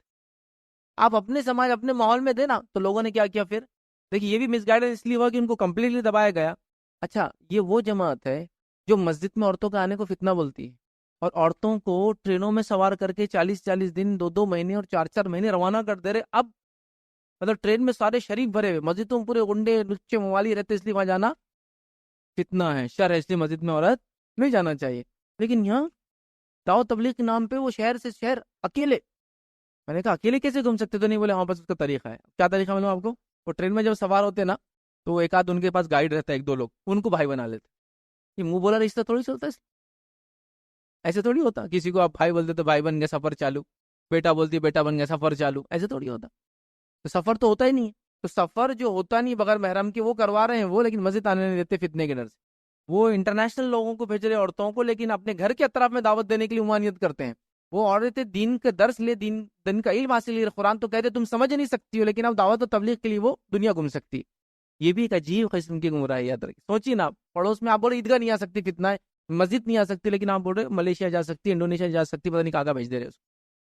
آپ اپنے سماج اپنے ماحول میں دے نا, تو لوگوں نے کیا کیا پھر. دیکھیے یہ بھی مس گائیڈنس اس لیے ہوا کہ ان کو کمپلیٹلی دبایا گیا. اچھا, یہ وہ جماعت ہے جو مسجد میں عورتوں کے آنے کو فتنہ بولتی ہے, اور عورتوں کو ٹرینوں میں سوار کر کے 40-40 دن 2-2 مہینے اور 4-4 مہینے روانہ کر دے رہے. اب مطلب ٹرین میں سارے شریف بھرے ہوئے, مسجدوں میں پورے گنڈے لچے موالی رہتے, اس لیے وہاں جانا فتنہ ہے, شر ہے, اس لیے مسجد میں عورت نہیں جانا چاہیے. لیکن یہاں دعوت تبلیغ کے نام پہ وہ شہر سے شہر اکیلے. میں نے کہا اکیلے کیسے گھوم سکتے, تو نہیں بولے ہاں بس اس کا طریقہ ہے. کیا طریقہ معلوم آپ کو, وہ ٹرین میں جب سوار ہوتے نا تو ایک آدھ ان کے پاس گائیڈ رہتا ہے, 1-2 لوگ, ان کو بھائی بنا لیتے. یہ منہ بولا رشتہ تھوڑی چلتا ہے, ایسے تھوڑی ہوتا. کسی کو آپ بھائی بولتے تو بھائی بن گیا سفر چالو, بیٹا بولتی بیٹا بن گیا سفر چالو, ایسے تھوڑی ہوتا. تو سفر تو ہوتا ہی نہیں ہے. تو سفر جو ہوتا نہیں بغیر محرم کے وہ کروا رہے ہیں وہ, لیکن مسجد آنے نہیں دیتے فتنے کے ڈر سے. وہ انٹرنیشنل لوگوں کو بھیج رہے عورتوں کو, لیکن اپنے گھر کے اطراف میں دعوت دینے کے لیے ممانعت کرتے ہیں. وہ عورتیں دین کا درس لے, دین کا علم حاصل لے, قرآن تو کہتے تم سمجھ نہیں سکتی ہو, لیکن اب دعوت و تبلیغ کے لیے وہ دنیا گھوم سکتی. یہ بھی ایک عجیب قسم کی گمراہی. یاد رکھیے, سوچیے نا, پڑوس میں آپ بول رہے عیدگاہ نہیں آ سکتی فتنہ ہے, مسجد نہیں آ سکتی, لیکن آپ بول رہے ملیشیا جا سکتی, انڈونیشیا جا سکتی, پتہ نہیں کہاں بھیج دے رہے اس کو.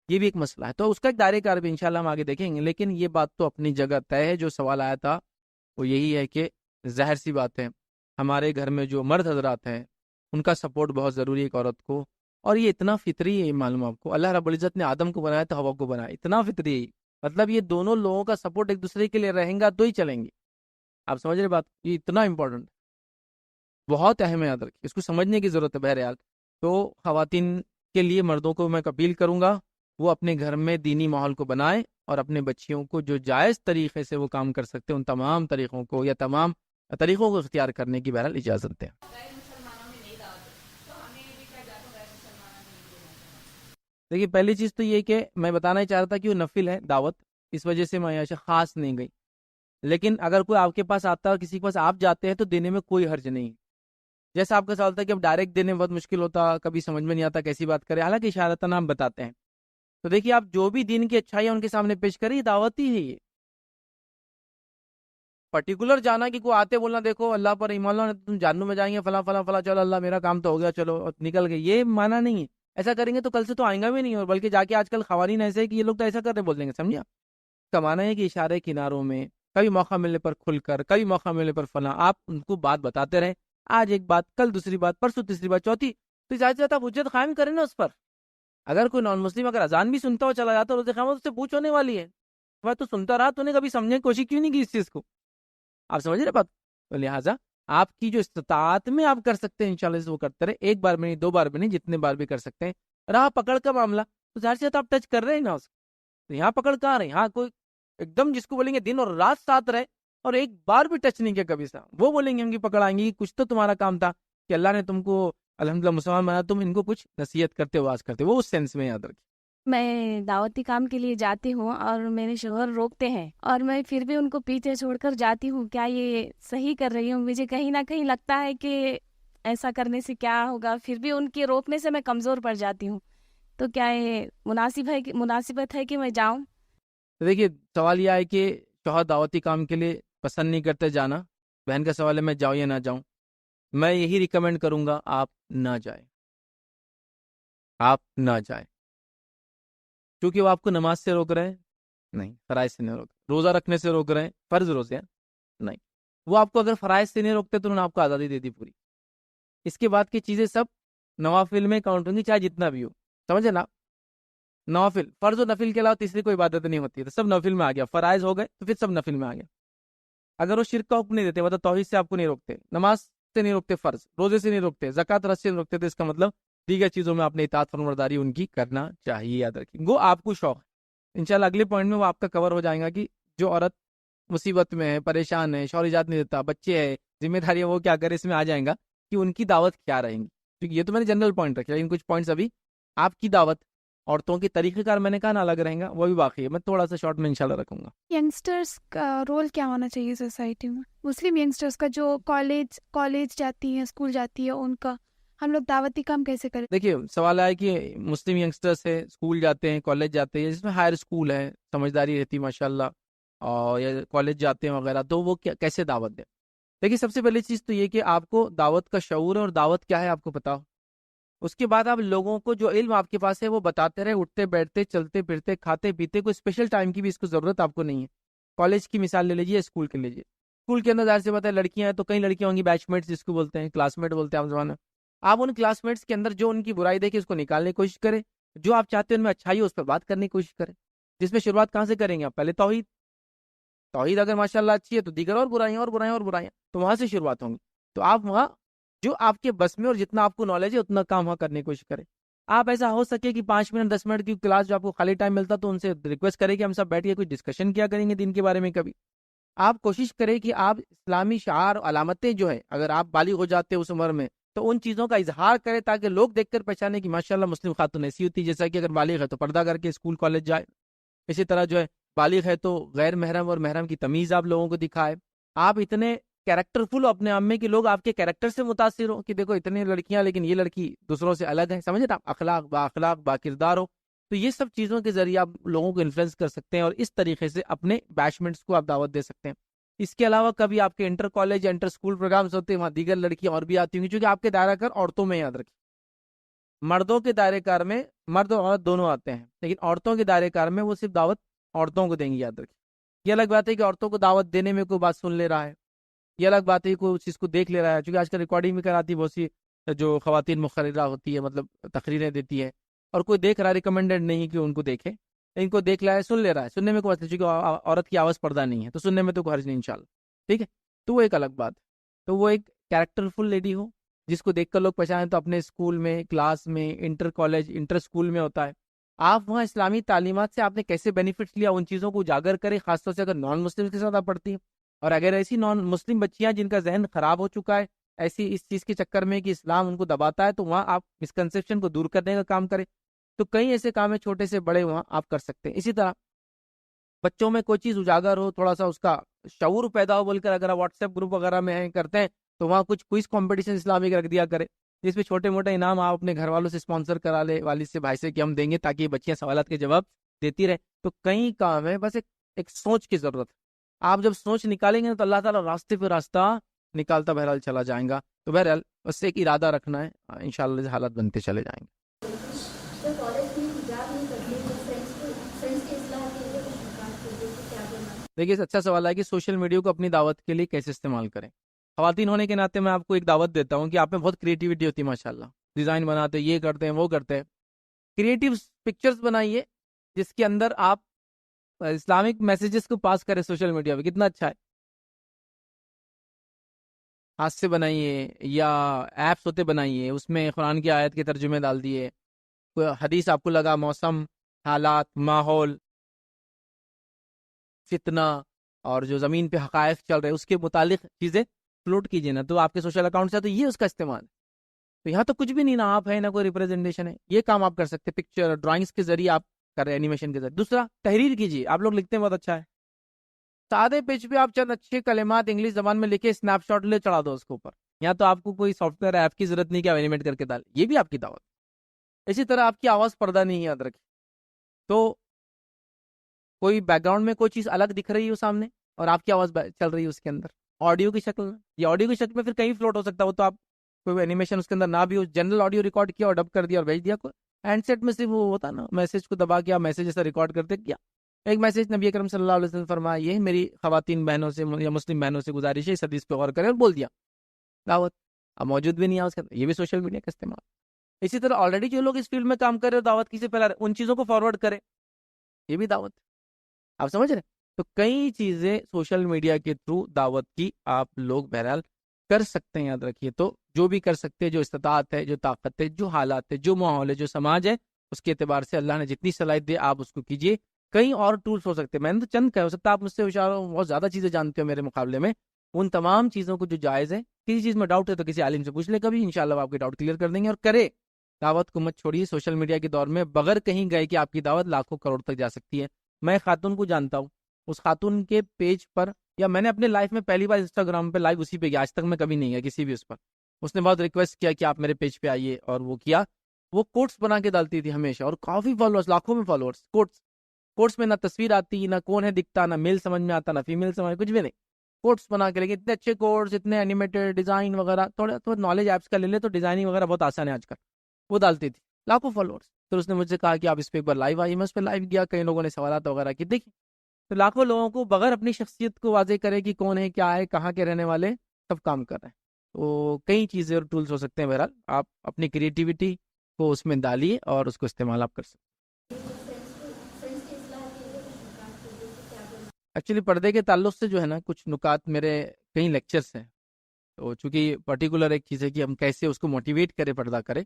یہ بھی ایک مسئلہ ہے. تو اس کا ایک دائرے کار بھی انشاءاللہ ہم آگے دیکھیں گے. لیکن یہ بات تو اپنی جگہ طے ہے. جو سوال آیا تھا وہ یہی ہے کہ ظاہر سی بات ہے ہمارے گھر میں جو مرد حضرات ہیں ان کا سپورٹ بہت ضروری ہے ایک عورت کو. اور یہ اتنا فطری ہے, معلوم آپ کو, اللہ رب العزت نے آدم کو بنایا تو حوا کو بنایا, اتنا فطری ہے. مطلب یہ دونوں لوگوں کا سپورٹ ایک دوسرے کے لیے رہیں گا تو ہی چلیں گے. آپ سمجھ رہے بات, یہ اتنا امپورٹنٹ, بہت اہم ہے, یاد رکھیے, اس کو سمجھنے کی ضرورت ہے. بہرحال تو خواتین کے لیے مردوں کو میں اپیل کروں گا وہ اپنے گھر میں دینی ماحول کو بنائیں, اور اپنے بچیوں کو جو جائز طریقے سے وہ کام کر سکتے ہیں ان تمام طریقوں کو یا تمام طریقوں کو اختیار کرنے کی بہرحال اجازت دیں. دیکھیے پہلی چیز تو یہ کہ میں بتانا ہی چاہ رہا تھا کہ وہ نفل ہے دعوت, اس وجہ سے میں یہاں خاص نہیں گئی. لیکن اگر کوئی آپ کے پاس آتا ہے اور کسی کے پاس آپ جاتے ہیں تو دینے میں کوئی حرج نہیں. جیسا آپ کا سوال تھا کہ اب ڈائریکٹ دینے میں بہت مشکل ہوتا، کبھی سمجھ میں نہیں آتا کیسی بات کرے، حالانکہ اشارتاً آپ بتاتے ہیں. تو دیکھیے آپ جو بھی دین کی اچھائی ہے ان کے سامنے پیش کریں، یہ دعوت ہی ہے. یہ پرٹیکولر جانا کہ کوئی آتے بولنا دیکھو اللہ پر ایمان لاؤ تم جہنم میں جائیں گے فلاں فلاں فلاں، چلو اللہ میرا کام تو ہو گیا چلو اور نکل گئے، یہ مانا نہیں ہے. ایسا کریں گے تو کل سے تو آئیں گا بھی نہیں، اور بلکہ جا کے آج کل خواتین ایسے ہے کہ یہ لوگ تو ایسا کرتے بول دیں گے. سمجھا؟ کمانا ہے کہ اشارے کناروں میں کبھی موقع ملنے پر کھل کر، کبھی موقع ملنے پر فلاں، آپ ان کو بات بتاتے رہیں. آج ایک بات، کل دوسری بات، پرسوں تیسری بات، چوتھی، تو زیادہ سے زیادہ آپ حجت قائم کریں نا اس پر. اگر کوئی نان مسلم اگر اذان بھی سنتا ہو چلا جاتا ہے روز قیامت، اس سے پوچھ ہونے والی ہے وہ تو سنتا رہا، تو نے کبھی سمجھنے کی کوشش کیوں نہیں کی اس چیز کو؟ آپ سمجھ رہے بات؟ تو لہٰذا آپ کی جو استطاعت میں آپ کر سکتے ہیں انشاءاللہ وہ کرتے رہے، ایک بار میں نہیں، 2 بار میں نہیں، جتنے بار بھی کر سکتے ہیں. رہا پکڑ کا معاملہ، تو ظاہر سی بات آپ ٹچ کر رہے ہیں نا اس کو. تو یہاں پکڑ کہاں رہے؟ یہاں کوئی ایک دم جس کو بولیں گے دن اور رات ساتھ رہے اور ایک بار بھی ٹچ نہیں کیا کبھی سا، وہ بولیں گے ہم کی پکڑ آئیں گی. کچھ تو تمہارا کام تھا کہ اللہ نے تم کو الحمدللہ مسلمان بنا، تم ان کو کچھ نصیحت کرتے واز کرتے، وہ اس سینس میں یاد رکھیں. میں دعوتی کام کے لیے جاتی ہوں اور میرے شوہر روکتے ہیں اور میں پھر بھی ان کو پیچھے چھوڑ کر جاتی ہوں. کیا یہ صحیح کر رہی ہوں؟ مجھے کہیں نہ کہیں لگتا ہے کہ ایسا کرنے سے کیا ہوگا، پھر بھی ان کے روکنے سے میں کمزور پڑ جاتی ہوں. تو کیا یہ مناسبت ہے کہ میں جاؤں؟ تو دیکھیے سوال یہ ہے کہ شوہر دعوتی کام کے لیے پسند نہیں کرتے جانا. بہن کا سوال ہے میں جاؤں یا نہ جاؤں. میں یہی ریکمینڈ کروں گا آپ نہ جائیں، آپ نہ جائیں. کیونکہ وہ آپ کو نماز سے روک رہے ہیں؟ نہیں، فرائض سے نہیں روک. روزہ رکھنے سے روک رہے ہیں؟ فرض روزے ہیں؟ نہیں. وہ آپ کو اگر فرائض سے نہیں روکتے تو انہوں نے آپ کو آزادی دے دی پوری. اس کے بعد کی چیزیں سب نوافل میں کاؤنٹ ہوں گی، چاہے جتنا بھی ہو. سمجھے نا؟ نوافل، فرض و نفل کے علاوہ تیسری کوئی عبادت نہیں ہوتی ہے، تو سب نفل میں آ گیا. فرائض ہو گئے تو پھر سب نفل میں آ گیا. اگر وہ شرک کا حکم نہیں دیتے، مطلب توحید سے آپ کو نہیں روکتے، نماز سے نہیں روکتے، فرض روزے سے نہیں روکتے، زکوٰۃ رس سے نہیں روکتے، تو اس کا مطلب دیگر چیزوں میں آپ نے اطاعت فرمانبرداری ان کی کرنا چاہیے. یاد رکھیں وہ آپ کو شوق ہے. انشاءاللہ اگلے پوائنٹ میں وہ آپ کا کور ہو جائے گا کہ جو عورت مصیبت میں ہے، پریشان ہے، شوہر اجازت نہیں دیتا، بچے ہے، ذمہ داری ہے، وہ کیا کرے، اس میں آ جائیں گا کہ ان کی دعوت کیا رہیں گی. کیونکہ یہ تو میں نے جنرل پوائنٹ رکھا، لیکن کچھ پوائنٹس ابھی آپ کی دعوت، عورتوں کے طریقہ کار میں نے کہا نا الگ رہیں گا، وہ بھی باقی ہے. میں تھوڑا سا شارٹ میں انشاءاللہ رکھوں گا. ینگسٹرس کا رول کیا ہونا چاہیے سوسائٹی میں؟ مسلم ینگسٹرس کا جو کالج جاتی ہیں، اسکول جاتی ہے، ان کا ہم لوگ دعوتی کام کیسے کریں؟ دیکھیے سوال ہے کہ مسلم ینگسٹرس ہے، اسکول جاتے ہیں، کالج جاتے ہیں، جس میں ہائر اسکول ہے، سمجھداری رہتی ماشاءاللہ، اور یا کالج جاتے ہیں وغیرہ، تو وہ کیسے دعوت دیں؟ دیکھیے سب سے پہلی چیز تو یہ کہ آپ کو دعوت کا شعور ہے اور دعوت کیا ہے آپ کو پتا ہو. اس کے بعد آپ لوگوں کو جو علم آپ کے پاس ہے وہ بتاتے رہے، اٹھتے بیٹھتے چلتے پھرتے کھاتے پیتے، کوئی اسپیشل ٹائم کی بھی اس کو ضرورت آپ کو نہیں ہے. کالج کی مثال لے لیجیے، اسکول کے لیجیے. اسکول کے اندر ظاہر سے بات ہے لڑکیاں ہیں تو کئی لڑکیاں ہوں گی، بیچ میٹس جس کو بولتے ہیں، کلاس میٹ بولتے ہیں آپ زبان میں. آپ ان کلاس میٹس کے اندر جو ان کی برائی دیکھے اس کو نکالنے کی کوشش کریں، جو آپ چاہتے ہیں ان میں اچھائی ہو اس پر بات کرنے کی کوشش کریں. جس میں شروعات کہاں سے کریں گے آپ؟ پہلے توحید اگر ماشاءاللہ اچھی ہے تو دیگر اور برائیاں تو وہاں سے شروعات ہوں گی. تو آپ وہاں جو آپ کے بس میں اور جتنا آپ کو نالج ہے اتنا کام وہاں کرنے کی کوشش کریں. آپ ایسا ہو سکے کہ 5 منٹ 10 منٹ کی کلاس جو آپ کو خالی ٹائم ملتا تو ان سے ریکویسٹ کریں کہ ہم سب بیٹھ کے کوئی ڈسکشن کیا کریں گے دین کے بارے میں. کبھی آپ کوشش کریں کہ آپ اسلامی شعار علامتیں جو ہے اگر آپ بالغ ہو جاتے اس عمر میں تو ان چیزوں کا اظہار کریں تاکہ لوگ دیکھ کر پہچانے کہ ماشاءاللہ مسلم خاتون ایسی ہوتی ہے. جیسا کہ اگر بالغ ہے تو پردہ کر کے اسکول کالج جائے، اسی طرح جو ہے بالغ ہے تو غیر محرم اور محرم کی تمیز آپ لوگوں کو دکھائے. آپ اتنے کیریکٹر فل اپنے آپ میں کہ لوگ آپ کے کیریکٹر سے متاثر ہو کہ دیکھو اتنے لڑکیاں لیکن یہ لڑکی دوسروں سے الگ ہے. سمجھے نا؟ اخلاق با کردار ہو. تو یہ سب چیزوں کے ذریعے آپ لوگوں کو انفلوئنس کر سکتے ہیں اور اس طریقے سے اپنے بیچمنٹس کو آپ دعوت دے سکتے ہیں. اس کے علاوہ کبھی آپ کے انٹر کالج یا انٹر اسکول پروگرامز ہوتے ہیں، وہاں دیگر لڑکیاں اور بھی آتی ہوں گی، چونکہ آپ کے دائرہ کار عورتوں میں یاد رکھیں. مردوں کے دائرے کار میں مرد اور عورت دونوں آتے ہیں، لیکن عورتوں کے دائرے کار میں وہ صرف دعوت عورتوں کو دیں گی. یاد رکھیں یہ الگ بات ہے کہ عورتوں کو دعوت دینے میں کوئی بات سن لے رہا ہے، یہ الگ بات ہے کہ کوئی اس چیز کو دیکھ لے رہا ہے. چونکہ آج کل ریکارڈنگ بھی کراتی بہت سی جو خواتین مقررہ ہوتی ہے، مطلب تقریریں دیتی ہے، اور کوئی دیکھ رہا ہے، ریکمینڈڈ نہیں کہ ان کو دیکھے، ان کو دیکھ رہا ہے، سن لے رہا ہے. سننے میں کوئی مسئلہ، چونکہ عورت کی آواز پردہ نہیں ہے تو سننے میں تو کوئی حرج نہیں انشاءاللہ. ٹھیک ہے، تو وہ ایک الگ بات ہے. تو وہ ایک کیریکٹر فل لیڈی ہو جس کو دیکھ کر لوگ پہچانے، تو اپنے اسکول میں، کلاس میں، انٹر کالج انٹر اسکول میں ہوتا ہے. آپ وہاں اسلامی تعلیمات سے آپ نے کیسے بینیفٹس لیا ان چیزوں کو اجاگر کریں، خاص طور سے اگر نان مسلم کے ساتھ آپ پڑھتی ہیں. اور اگر ایسی نان مسلم بچیاں جن کا ذہن خراب ہو چکا ہے ایسی اس چیز کے چکر میں کہ اسلام ان کو دباتا ہے، تو وہاں آپ مسکنسیپشن کو دور کرنے کا کام کریں. تو کئی ایسے کام ہیں چھوٹے سے بڑے وہاں آپ کر سکتے ہیں. اسی طرح بچوں میں کوئی چیز اجاگر ہو، تھوڑا سا اس کا شعور پیدا ہو بول کر اگر آپ واٹس ایپ گروپ وغیرہ میں ہیں کرتے ہیں تو وہاں کچھ کوئز کمپٹیشن اسلامک رکھ دیا کرے جس میں چھوٹے موٹے انعام آپ اپنے گھر والوں سے اسپانسر کرا لے, والد سے, بھائی سے کہ ہم دیں گے تاکہ بچیاں سوالات کے جواب دیتی رہے. تو کئی کام ہے, بس ایک سوچ کی ضرورت ہے. آپ جب سوچ نکالیں گے تو اللہ تعالیٰ راستے پہ راستہ نکالتا بہرحال چلا جائیں گا. تو بہرحال بس ایک ارادہ رکھنا ہے, انشاءاللہ حالات بنتے چلے جائیں گے. دیکھیے اچھا سوال ہے کہ سوشل میڈیا کو اپنی دعوت کے لیے کیسے استعمال کریں. خواتین ہونے کے ناطے میں آپ کو ایک دعوت دیتا ہوں کہ آپ میں بہت کریٹیوٹی ہوتی ہے ماشاءاللہ, ڈیزائن بناتے, یہ کرتے ہیں وہ کرتے ہیں, کریٹیو پکچرز بنائیے جس کے اندر آپ اسلامک میسیجز کو پاس کریں سوشل میڈیا پہ. کتنا اچھا ہے. ہاتھ سے بنائیے یا ایپس ہوتے بنائیے, اس میں قرآن کی آیت کے ترجمے ڈال دیے, کوئی حدیث آپ کو لگا, موسم, حالات, ماحول, فتنہ اور جو زمین پہ حقائق چل رہے اس کے متعلق چیزیں فلوٹ کیجیے نا, تو آپ کے سوشل اکاؤنٹ سے تو یہ اس کا استعمال. تو یہاں تو کچھ بھی نہیں, نا آپ ہے نہ کوئی ریپرزنٹیشن ہے. یہ کام آپ کر سکتے, پکچر ڈرائنگس کے ذریعے آپ کر رہے ہیں, اینیمیشن کے ذریعے. دوسرا, تحریر کیجیے. آپ لوگ لکھتے ہیں بہت اچھا ہے, سادے پیج پہ آپ چند اچھے کلمات انگلش زبان میں لکھے, اسنیپ شاٹ لے چڑھا دو اس کے اوپر. یہاں تو آپ کو کوئی سافٹ ویئر ایپ کی ضرورت نہیں کہ آپ اینیمیٹ کر کے ڈال, یہ بھی آپ کی دعوت. اسی طرح آپ کی آواز پردہ نہیں, یاد رکھیں. تو کوئی بیک گراؤنڈ میں کوئی چیز الگ دکھ رہی ہے سامنے اور آپ کی آواز چل رہی ہے اس کے اندر آڈیو کی شکل میں, یہ آڈیو کی شکل میں پھر کہیں فلوٹ ہو سکتا ہے. وہ تو آپ کوئی اینیمیشن اس کے اندر نہ بھی ہو, جنرل آڈیو ریکارڈ کیا اور ڈب کر دیا اور بھیج دیا. کوئی ہینڈ سیٹ میں صرف وہ ہوتا نا, میسج کو دبا کے آپ میسج ایسا ریکارڈ کرتے کیا. ایک میسج نبی اکرم صلی اللہ علیہ وسلم فرمایا, یہ میری خواتین بہنوں سے یا مسلم بہنوں سے گزارش ہے اس حدیث پہ غور کریں, اور بول دیا دعوت. اب موجود بھی نہیں ہے اس کا, یہ بھی سوشل میڈیا کا استعمال. اسی طرح آلریڈی جو لوگ اس فیلڈ میں کام کر رہے ہیں دعوت کسی پھیلا رہے, ان چیزوں کو فارورڈ کرے, یہ بھی دعوت. آپ سمجھ رہے ہیں. تو کئی چیزیں سوشل میڈیا کے تھرو دعوت کی آپ لوگ بہرحال کر سکتے ہیں. یاد رکھیے, تو جو بھی کر سکتے ہیں, جو استطاعت ہے, جو طاقت ہے, جو حالات ہے, جو ماحول ہے, جو سماج ہے, اس کے اعتبار سے اللہ نے جتنی صلاحیت دی آپ اس کو کیجیے. کئی اور ٹولس ہو سکتے ہیں, میں نے تو چند کہا, ہو سکتا ہے آپ مجھ سے ہوشیار ہو, بہت زیادہ چیزیں جانتے ہو میرے مقابلے میں. ان تمام چیزوں کو جو جائز ہے, کسی چیز میں ڈاؤٹ ہے تو کسی عالم سے پوچھ لے, کبھی انشاءاللہ آپ کے ڈاؤٹ کلیئر کر دیں گے. اور کرے, دعوت کو مت چھوڑیے. سوشل میڈیا کے دور میں بغیر کہیں گئے کہ آپ کی دعوت لاکھوں کروڑ تک جا سکتی ہے. میں خاتون کو جانتا ہوں, اس خاتون کے پیج پر, یا میں نے اپنے لائف میں پہلی بار انسٹاگرام پہ لائیو اسی پہ گیا, آج تک میں کبھی نہیں گیا کسی بھی اس پر. اس نے بہت ریکویسٹ کیا کہ آپ میرے پیج پہ آئیے, اور وہ کیا. وہ کوٹس بنا کے ڈالتی تھی ہمیشہ, اور کافی فالوورس, لاکھوں میں فالوورس. کوٹس میں نہ تصویر آتی, نہ کون ہے دکھتا, نہ میل سمجھ میں آتا, نہ فیمیل سمجھ, کچھ بھی نہیں. کوٹس بنا کے, لیکن اتنے اچھے کوٹس, اتنے اینیمیٹڈ ڈیزائن وغیرہ, تھوڑا تو نالج ایپس کا لے لے تو ڈیزائننگ وغیرہ بہت آسان ہے آج کل. وہ ڈالتی تھی, لاکھوں فالوورس. پھر اس نے مجھ سے کہا کہ آپ اس پہ ایک بار لائیو آئیے. میں اس پہ لائیو گیا, کئی لوگوں نے سوالات وغیرہ کی. دیکھیے, تو لاکھوں لوگوں کو بغیر اپنی شخصیت کو واضح کرے کہ کون ہے, کیا ہے, کہاں کے رہنے والے, سب کام کر رہے ہیں. تو کئی چیزیں اور ٹولس ہو سکتے ہیں. بہرحال آپ اپنی کریٹیوٹی کو اس میں ڈالیے اور اس کو استعمال آپ کر سکتے ہیں. ایکچولی پردے کے تعلق سے جو ہے نا, کچھ نکات میرے کئی لیکچرس ہیں. تو چونکہ پرٹیکولر ایک چیز ہے کہ ہم کیسے اس کو موٹیویٹ کریں پردہ کرے,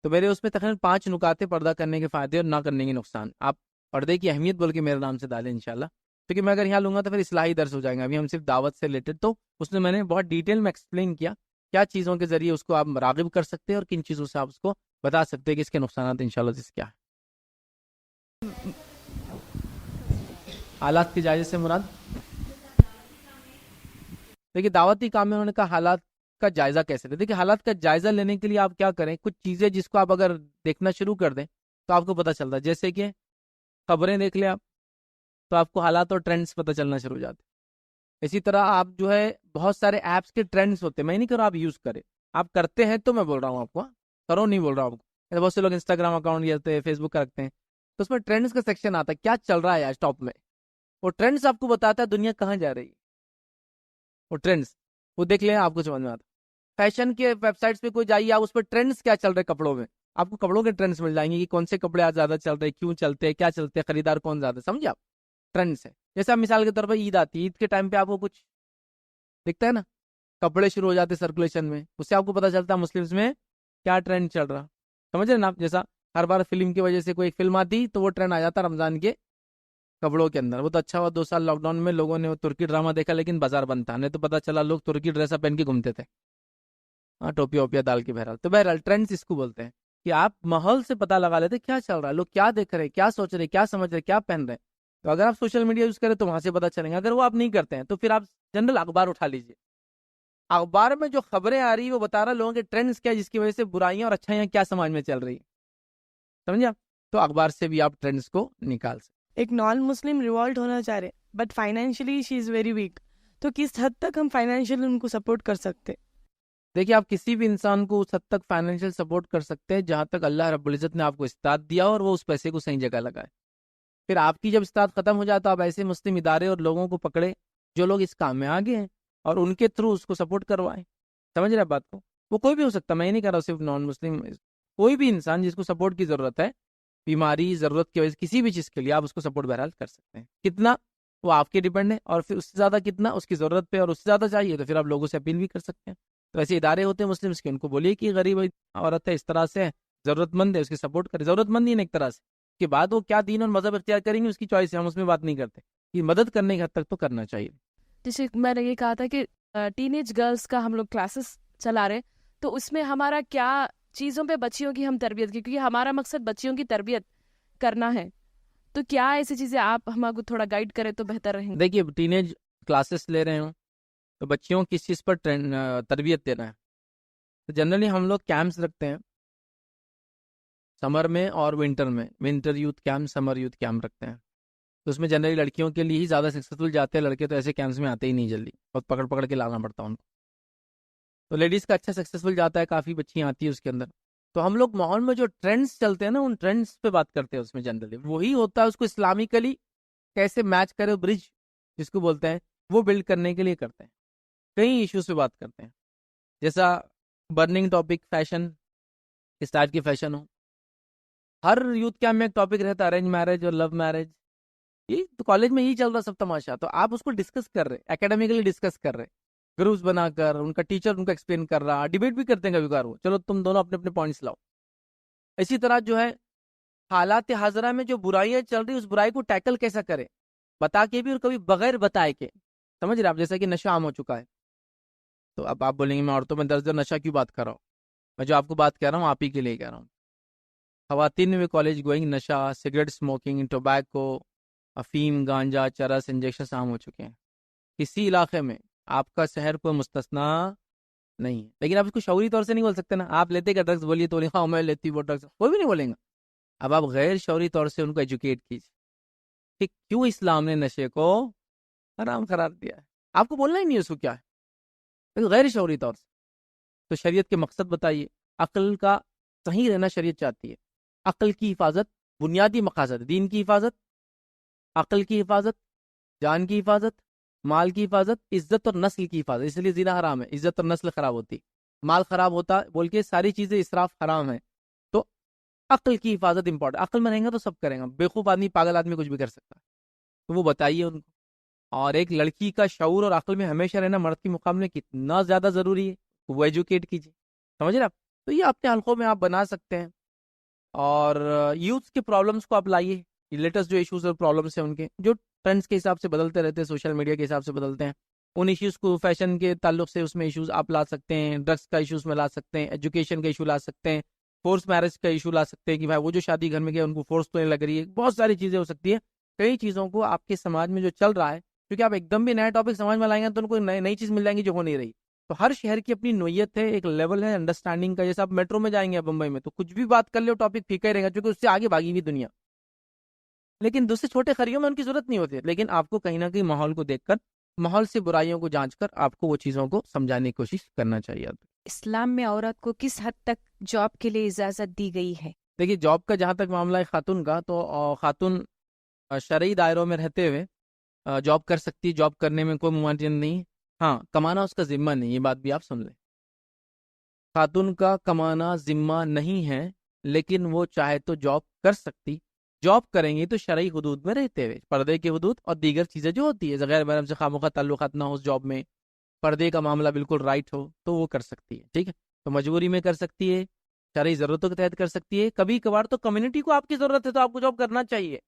تو میرے اس میں تقریباً 5 نکات پردہ کرنے کے فائدے اور نہ کرنے کے نقصان. آپ پردے کی اہمیت بول کے میرے نام سے ڈالیں انشاءاللہ, کیونکہ میں اگر یہاں لوں گا تو پھر اصلاحی درس ہو جائیں گا. ابھی ہم صرف دعوت سے ریلیٹڈ, تو اس میں نے بہت ڈیٹیل میں ایکسپلین کیا کیا چیزوں کے ذریعے اس کو آپ راغب کر سکتے ہیں اور کن چیزوں سے آپ اس کو بتا سکتے ہیں کہ اس کے نقصانات انشاءاللہ جس کیا ہے. حالات کے جائزے سے مراد, دیکھیے دعوتی کام میں انہوں نے کہا حالات کا جائزہ کیسے لیں. دیکھیے حالات کا جائزہ لینے کے لیے آپ کیا کریں, کچھ چیزیں جس کو آپ اگر دیکھنا شروع کر دیں تو آپ کو پتہ چلتا ہے. جیسے کہ خبریں دیکھ لیں آپ, تو آپ کو حالات اور ٹرینڈز پتہ چلنا شروع ہو جاتے. اسی طرح آپ جو ہے بہت سارے ایپس کے ٹرینڈز ہوتے ہیں, میں نہیں کہہ رہا آپ یوز کریں, آپ کرتے ہیں تو میں بول رہا ہوں آپ کو, کرو نہیں بول رہا ہوں آپ کو. بہت سے لوگ انسٹاگرام اکاؤنٹ لیتے ہیں, فیس بک کا رکھتے ہیں, تو اس میں ٹرینڈز کا سیکشن آتا ہے, کیا چل رہا ہے آج ٹاپ میں. وہ ٹرینڈز آپ کو بتاتا ہے دنیا کہاں جا رہی ہے. وہ ٹرینڈز وہ دیکھ لیں, آپ کو سمجھ میں آتا. فیشن کے ویب سائٹس پہ کوئی جائیے, آپ اس پہ ٹرینڈز کیا چل رہے کپڑوں میں, آپ کو کپڑوں کے ٹرینڈز مل جائیں گے کہ کون سے کپڑے آج زیادہ چل رہے, کیوں چلتے ہیں, کیا چلتے ہیں, خریدار کون زیادہ, سمجھے آپ. ٹرینڈز ہے. جیسے آپ مثال کے طور پر عید آتی ہے, عید کے ٹائم پہ آپ کو کچھ دکھتا ہے نا, کپڑے شروع ہو جاتے سرکولیشن میں, اس سے آپ کو پتہ چلتا ہے مسلمز میں کیا ٹرینڈ چل رہا. سمجھ رہے نا آپ. جیسا ہر بار فلم کی وجہ سے کوئی ایک فلم آتی تو وہ ٹرینڈ آ جاتا رمضان کے کپڑوں کے اندر. وہ تو اچھا ہوا 2 سال لاک ڈاؤن میں لوگوں نے وہ ترکی ڈرامہ دیکھا, لیکن بازار بند تھا, نہیں تو پتہ چلا لوگ ترکی ڈریسا پہن کے گھومتے تھے, ٹوپی ووپیاں ڈال کے. بہرحال تو بہرحال ٹرینڈز اس کو بولتے ہیں کہ آپ ماحول سے پتہ لگا لیتے کیا چل رہا ہے, لوگ کیا دیکھ رہے, کیا سوچ رہے, کیا سمجھ رہے, کیا پہن رہے. تو اگر آپ سوشل میڈیا یوز کریں تو وہاں سے پتہ چلیں گے. اگر وہ آپ نہیں کرتے ہیں تو پھر آپ جنرل اخبار اٹھا لیجیے. اخبار میں جو خبریں آ رہی ہیں وہ بتا رہا لوگوں کے ٹرینڈز کیا جس کی وجہ سے برائیاں اور اچھائیاں کیا سماج میں چل رہی ہیں، سمجھے آپ؟ تو اخبار سے بھی آپ ٹرینڈز کو نکال سکتے. ایک نان مسلم ریوالٹ ہونا چاہ رہے but financially she is very weak, تو کس حد تک ہم فائنینشلی ان کو سپورٹ کر سکتے؟ دیکھیے آپ کسی بھی انسان کو اس حد تک فائنینشیل سپورٹ کر سکتے ہیں جہاں تک اللہ رب العزت نے آپ کو استعداد دیا اور وہ اس پیسے کو صحیح جگہ لگائے. پھر آپ کی جب استعداد ختم ہو جائے تو آپ ایسے مسلم ادارے اور لوگوں کو پکڑے جو لوگ اس کام میں آگے ہیں اور ان کے تھرو اس کو سپورٹ کروائیں. سمجھ رہے بات کو؟ وہ کوئی بھی ہو سکتا، میں یہ نہیں کہہ رہا صرف نان مسلم، کوئی بھی انسان جس کو سپورٹ کی ضرورت ہے، بیماری ضرورت کی وجہ سے کسی بھی چیز کے لیے آپ اس کو سپورٹ بہرحال کر سکتے ہیں. کتنا وہ آپ کے ڈیپینڈ ہے، اور پھر اس سے زیادہ کتنا اس کی ضرورت پہ اور اس سے زیادہ چاہیے تو پھر آپ لوگوں سے اپیل بھی کر سکتے ہیں. تو ایسے ادارے ہوتے ہیں مسلمس کے، ان کو بولیے کہ غریب عورت ہے، اس طرح سے ضرورت مند ہے، اس کی سپورٹ کرے. ضرورت مند ہی نا ایک طرح سے، اس کے بعد وہ کیا دین اور مذہب اختیار کریں گے اس کی چوائس ہے، ہم اس میں بات نہیں کرتے. یہ مدد کرنے کی حد تک تو کرنا چاہیے. جیسے میں نے یہ کہا تھا کہ ٹین ایج گرلس کا ہم لوگ کلاسز چلا رہے، تو اس میں ہمارا کیا چیزوں پہ بچیوں کی ہم تربیت کی، کیونکہ ہمارا مقصد بچیوں کی تربیت کرنا ہے، تو کیا ایسی چیزیں آپ ہمارے کو تھوڑا گائیڈ کریں تو بہتر رہیں گے. دیکھیے ٹین ایج کلاسز لے رہے ہوں تو بچیوں کس چیز پر تربیت دینا ہے. تو جنرلی ہم لوگ کیمپس رکھتے ہیں سمر میں اور ونٹر میں، ونٹر یوتھ کیمپ، سمر یوتھ کیمپ رکھتے ہیں. تو اس میں جنرلی لڑکیوں کے لیے ہی زیادہ سکسیزفل جاتے ہیں، لڑکے تو ایسے کیمپس میں آتے ہی نہیں جلدی، بہت پکڑ پکڑ کے لانا پڑتا ہے ان کو. تو لیڈیز کا اچھا سکسیزفل جاتا ہے، کافی بچیاں آتی ہیں اس کے اندر. تو ہم لوگ ماحول میں جو ٹرینڈز چلتے ہیں نا ان ٹرینڈز پہ بات کرتے ہیں. اس میں جنرلی وہی ہوتا ہے، اس کو اسلامکلی کیسے میچ کرے، برج جس کو بولتے ہیں، وہ بلڈ کرنے کے لیے کرتے ہیں. کئی ایشوز پہ بات کرتے ہیں، جیسا برننگ ٹاپک فیشن، اس ٹائپ کے فیشن ہو. ہر یوتھ کیمپ میں ایک ٹاپک رہتا ہے ارینج میرج اور لو میرج. یہ تو کالج میں ہی چل رہا سب تماشا. تو آپ اس کو ڈسکس کر رہے، اکیڈمیکلی ڈسکس کر رہے، گروپس بنا کر، ان کا ٹیچر ان کو ایکسپلین کر رہا، ڈیبیٹ بھی کرتے ہیں کبھی کبھار، وہ چلو تم دونوں اپنے اپنے پوائنٹس لاؤ. اسی طرح جو ہے حالات حاضرہ میں جو برائیاں چل رہی اس برائی کو ٹیکل کیسا کرے، بتا کے بھی اور کبھی بغیر بتائے کے. سمجھ رہے آپ؟ جیسا کہ نشہ عام ہو چکا ہے، تو اب آپ بولیں گے میں عورتوں میں درج نشہ کیوں بات کر رہا ہوں؟ میں جو آپ کو بات کہہ رہا ہوں آپ ہی کے لیے کہہ رہا ہوں. خواتین میں کالج گوئنگ، نشہ، سگریٹ اسموکنگ، ٹوبیکو، افیم، گانجا، چرس، انجیکشن عام ہو چکے ہیں. کسی علاقے میں آپ کا شہر کوئی مستثنا نہیں ہے. لیکن آپ اس کو شعوری طور سے نہیں بول سکتے نا. آپ لیتے کہ ڈرگس بولیے تو ہاں میں لیتی وہ ڈرگس، کوئی بھی نہیں بولیں گا. اب آپ غیر شعوری طور سے ان کو ایجوکیٹ کیجیے کہ کیوں اسلام نے نشے کو حرام قرار دیا ہے. آپ کو بولنا ہی نہیں اس کو کیا ہے، غیر شعوری طور سے. تو شریعت کے مقصد بتائیے. عقل کا صحیح رہنا شریعت چاہتی ہے. عقل کی حفاظت بنیادی مقاصد، دین کی حفاظت، عقل کی حفاظت، جان کی حفاظت، مال کی حفاظت، عزت اور نسل کی حفاظت. اس لیے زنا حرام ہے، عزت اور نسل خراب ہوتی، مال خراب ہوتا بول کے ساری چیزیں اسراف حرام ہے. تو عقل کی حفاظت امپورٹنٹ. عقل میں رہیں گا تو سب کریں گا. بیوقوف آدمی، پاگل آدمی کچھ بھی کر سکتا ہے. تو وہ بتائیے ان کو. اور ایک لڑکی کا شعور اور عقل میں ہمیشہ رہنا مرد کے مقابلے کتنا زیادہ ضروری ہے، وہ ایجوکیٹ کیجیے. سمجھ رہے آپ؟ تو یہ اپنے حلقوں میں آپ بنا سکتے ہیں. اور یوتھ کے پرابلمس کو آپ لائیے، لیٹسٹ جو ایشوز اور پرابلمس ہیں ان کے، جو ٹرینڈس کے حساب سے بدلتے رہتے ہیں، سوشل میڈیا کے حساب سے بدلتے ہیں، ان ایشوز کو فیشن کے تعلق سے اس میں ایشوز آپ لا سکتے ہیں. ڈرگس کا ایشوز میں لا سکتے ہیں، ایجوکیشن کا ایشو لا سکتے ہیں، فورس میرج کا ایشو لا سکتے ہیں کہ بھائی وہ جو شادی گھر میں گئے ان کو فورس تو نہیں لگ رہی ہے. بہت ساری چیزیں ہو سکتی ہیں. کئی چیزوں کو آپ کے سماج میں جو چل رہا ہے، کیونکہ آپ ایک دم بھی نیا ٹاپک سمجھ میں لائیں گے تو ان کو نئی چیز مل جائیں گی جو ہو نہیں رہی. تو ہر شہر کی اپنی نوعیت ہے، ایک لیول ہے انڈرسٹینڈنگ کا. جیسے آپ میٹرو میں جائیں گے بمبئی میں تو کچھ بھی بات کر لے ٹاپک پھیکا ہی رہے گا، کیونکہ اس سے آگے بھاگی ہوئی دنیا. لیکن دوسرے چھوٹے خریوں میں ان کی ضرورت نہیں ہوتی. لیکن آپ کو کہیں نہ کہیں ماحول کو دیکھ کر، ماحول سے برائیوں کو جانچ کر آپ کو وہ چیزوں کو سمجھانے کی کوشش کرنا چاہیے. اسلام میں عورت کو کس حد تک جاب کے لیے اجازت دی گئی ہے؟ دیکھیے جاب کا جہاں تک معاملہ ہے خاتون کا، تو خاتون شرعی دائروں میں رہتے ہوئے جاب کر سکتی ہے. جاب کرنے میں کوئی ممانعت نہیں. ہاں، کمانا اس کا ذمہ نہیں، یہ بات بھی آپ سن لیں. خاتون کا کمانا ذمہ نہیں ہے، لیکن وہ چاہے تو جاب کر سکتی. جاب کریں گی تو شرعی حدود میں رہتے ہوئے، پردے کی حدود اور دیگر چیزیں جو ہوتی ہے، غیر محرم سے خامخواہ تعلقات نہ ہو اس جاب میں، پردے کا معاملہ بالکل رائٹ ہو، تو وہ کر سکتی ہے. ٹھیک ہے، تو مجبوری میں کر سکتی ہے، شرعی ضرورتوں کے تحت کر سکتی ہے. کبھی کبھار تو کمیونٹی کو آپ کی ضرورت ہے تو آپ کو جاب کرنا چاہیے.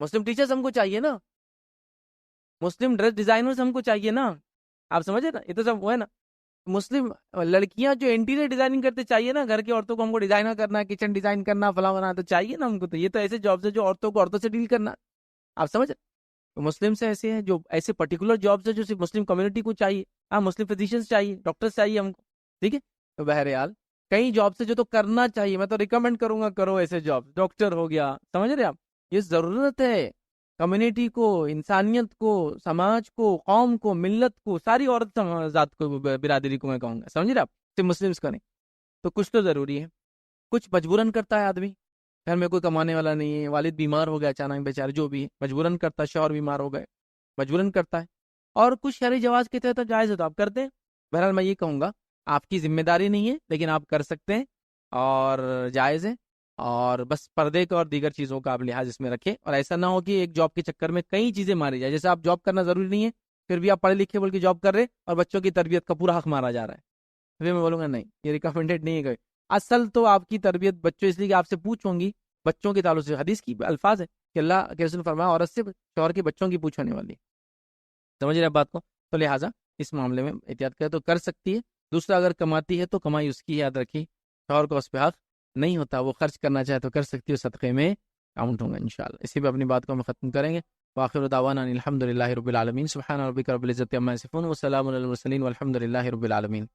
مسلم ٹیچرز ہم کو چاہیے نا، مسلم ڈریس ڈیزائنرز ہم کو چاہیے نا. آپ سمجھے نا؟ یہ تو سب وہ ہے نا. مسلم لڑکیاں جو انٹیریئر ڈیزائننگ کرتے چاہیے نا، گھر کی عورتوں کو ہم کو ڈیزائنر کرنا، کچن ڈیزائن کرنا، فلاں بنا تو چاہیے نا ہم کو. تو یہ تو ایسے جابس ہے جو عورتوں کو عورتوں سے ڈیل کرنا. آپ سمجھ؟ مسلم سے ایسے ہیں جو ایسے پرٹیکولر جابس ہے جو صرف مسلم کمیونٹی کو چاہیے. ہاں مسلم فزیشینس چاہیے، ڈاکٹرس چاہیے ہم کو، ٹھیک ہے. تو بہرحال کئی جاب سے جو تو کرنا چاہیے، میں تو ریکمینڈ کروں گا کرو ایسے جاب. ڈاکٹر ہو گیا، سمجھ رہے آپ، یہ ضرورت ہے کمیونٹی کو، انسانیت کو، سماج کو، قوم کو، ملت کو، ساری عورت ذات کو، برادری کو میں کہوں گا، سمجھ رہے آپ، صرف مسلمس کا نہیں. تو کچھ تو ضروری ہے. کچھ مجبوراً کرتا ہے آدمی، گھر میں کوئی کمانے والا نہیں ہے، والد بیمار ہو گیا اچانک بیچارے، جو بھی ہے مجبوراً کرتا ہے، شوہر بیمار ہو گئے مجبوراً کرتا ہے. اور کچھ شرعی جواز کے تحت جائز ہے تو آپ کرتے ہیں. بہرحال میں یہ کہوں گا آپ کی ذمہ داری نہیں ہے، لیکن آپ کر سکتے ہیں اور جائز ہے. اور بس پردے کا اور دیگر چیزوں کا آپ لحاظ اس میں رکھیں، اور ایسا نہ ہو کہ ایک جاب کے چکر میں کئی چیزیں ماری جائے. جیسے آپ جاب کرنا ضروری نہیں ہے، پھر بھی آپ پڑھے لکھے بول کے جاب کر رہے اور بچوں کی تربیت کا پورا حق مارا جا رہا ہے. پھر میں بولوں گا نہیں، یہ ریکمینڈیڈ نہیں ہے. اصل تو آپ کی تربیت بچوں اس لیے کہ آپ سے پوچھوں گی بچوں کے تعلق سے. حدیث کی الفاظ ہے کہ اللہ کے رسول نے فرمایا عورت سے شوہر کے بچوں کی پوچھ ہونے والی ہے. سمجھ رہے بات کو؟ تو لہٰذا اس معاملے میں احتیاط کرے تو کر سکتی ہے. دوسرا اگر کماتی ہے تو کمائی اس کی یاد رکھی، شوہر کو اس پہ حق نہیں ہوتا، وہ خرچ کرنا چاہے تو کر سکتی ہے، صدقے میں کاؤنٹ ہوں گا انشاءاللہ. اسی پہ اپنی بات کو ہم ختم کریں گے. وآخر دعوانا الحمد للہ رب العالمین. سبحان ربک رب العزۃ عما یصفون وسلام علی المرسلین والحمد للہ رب العالمین.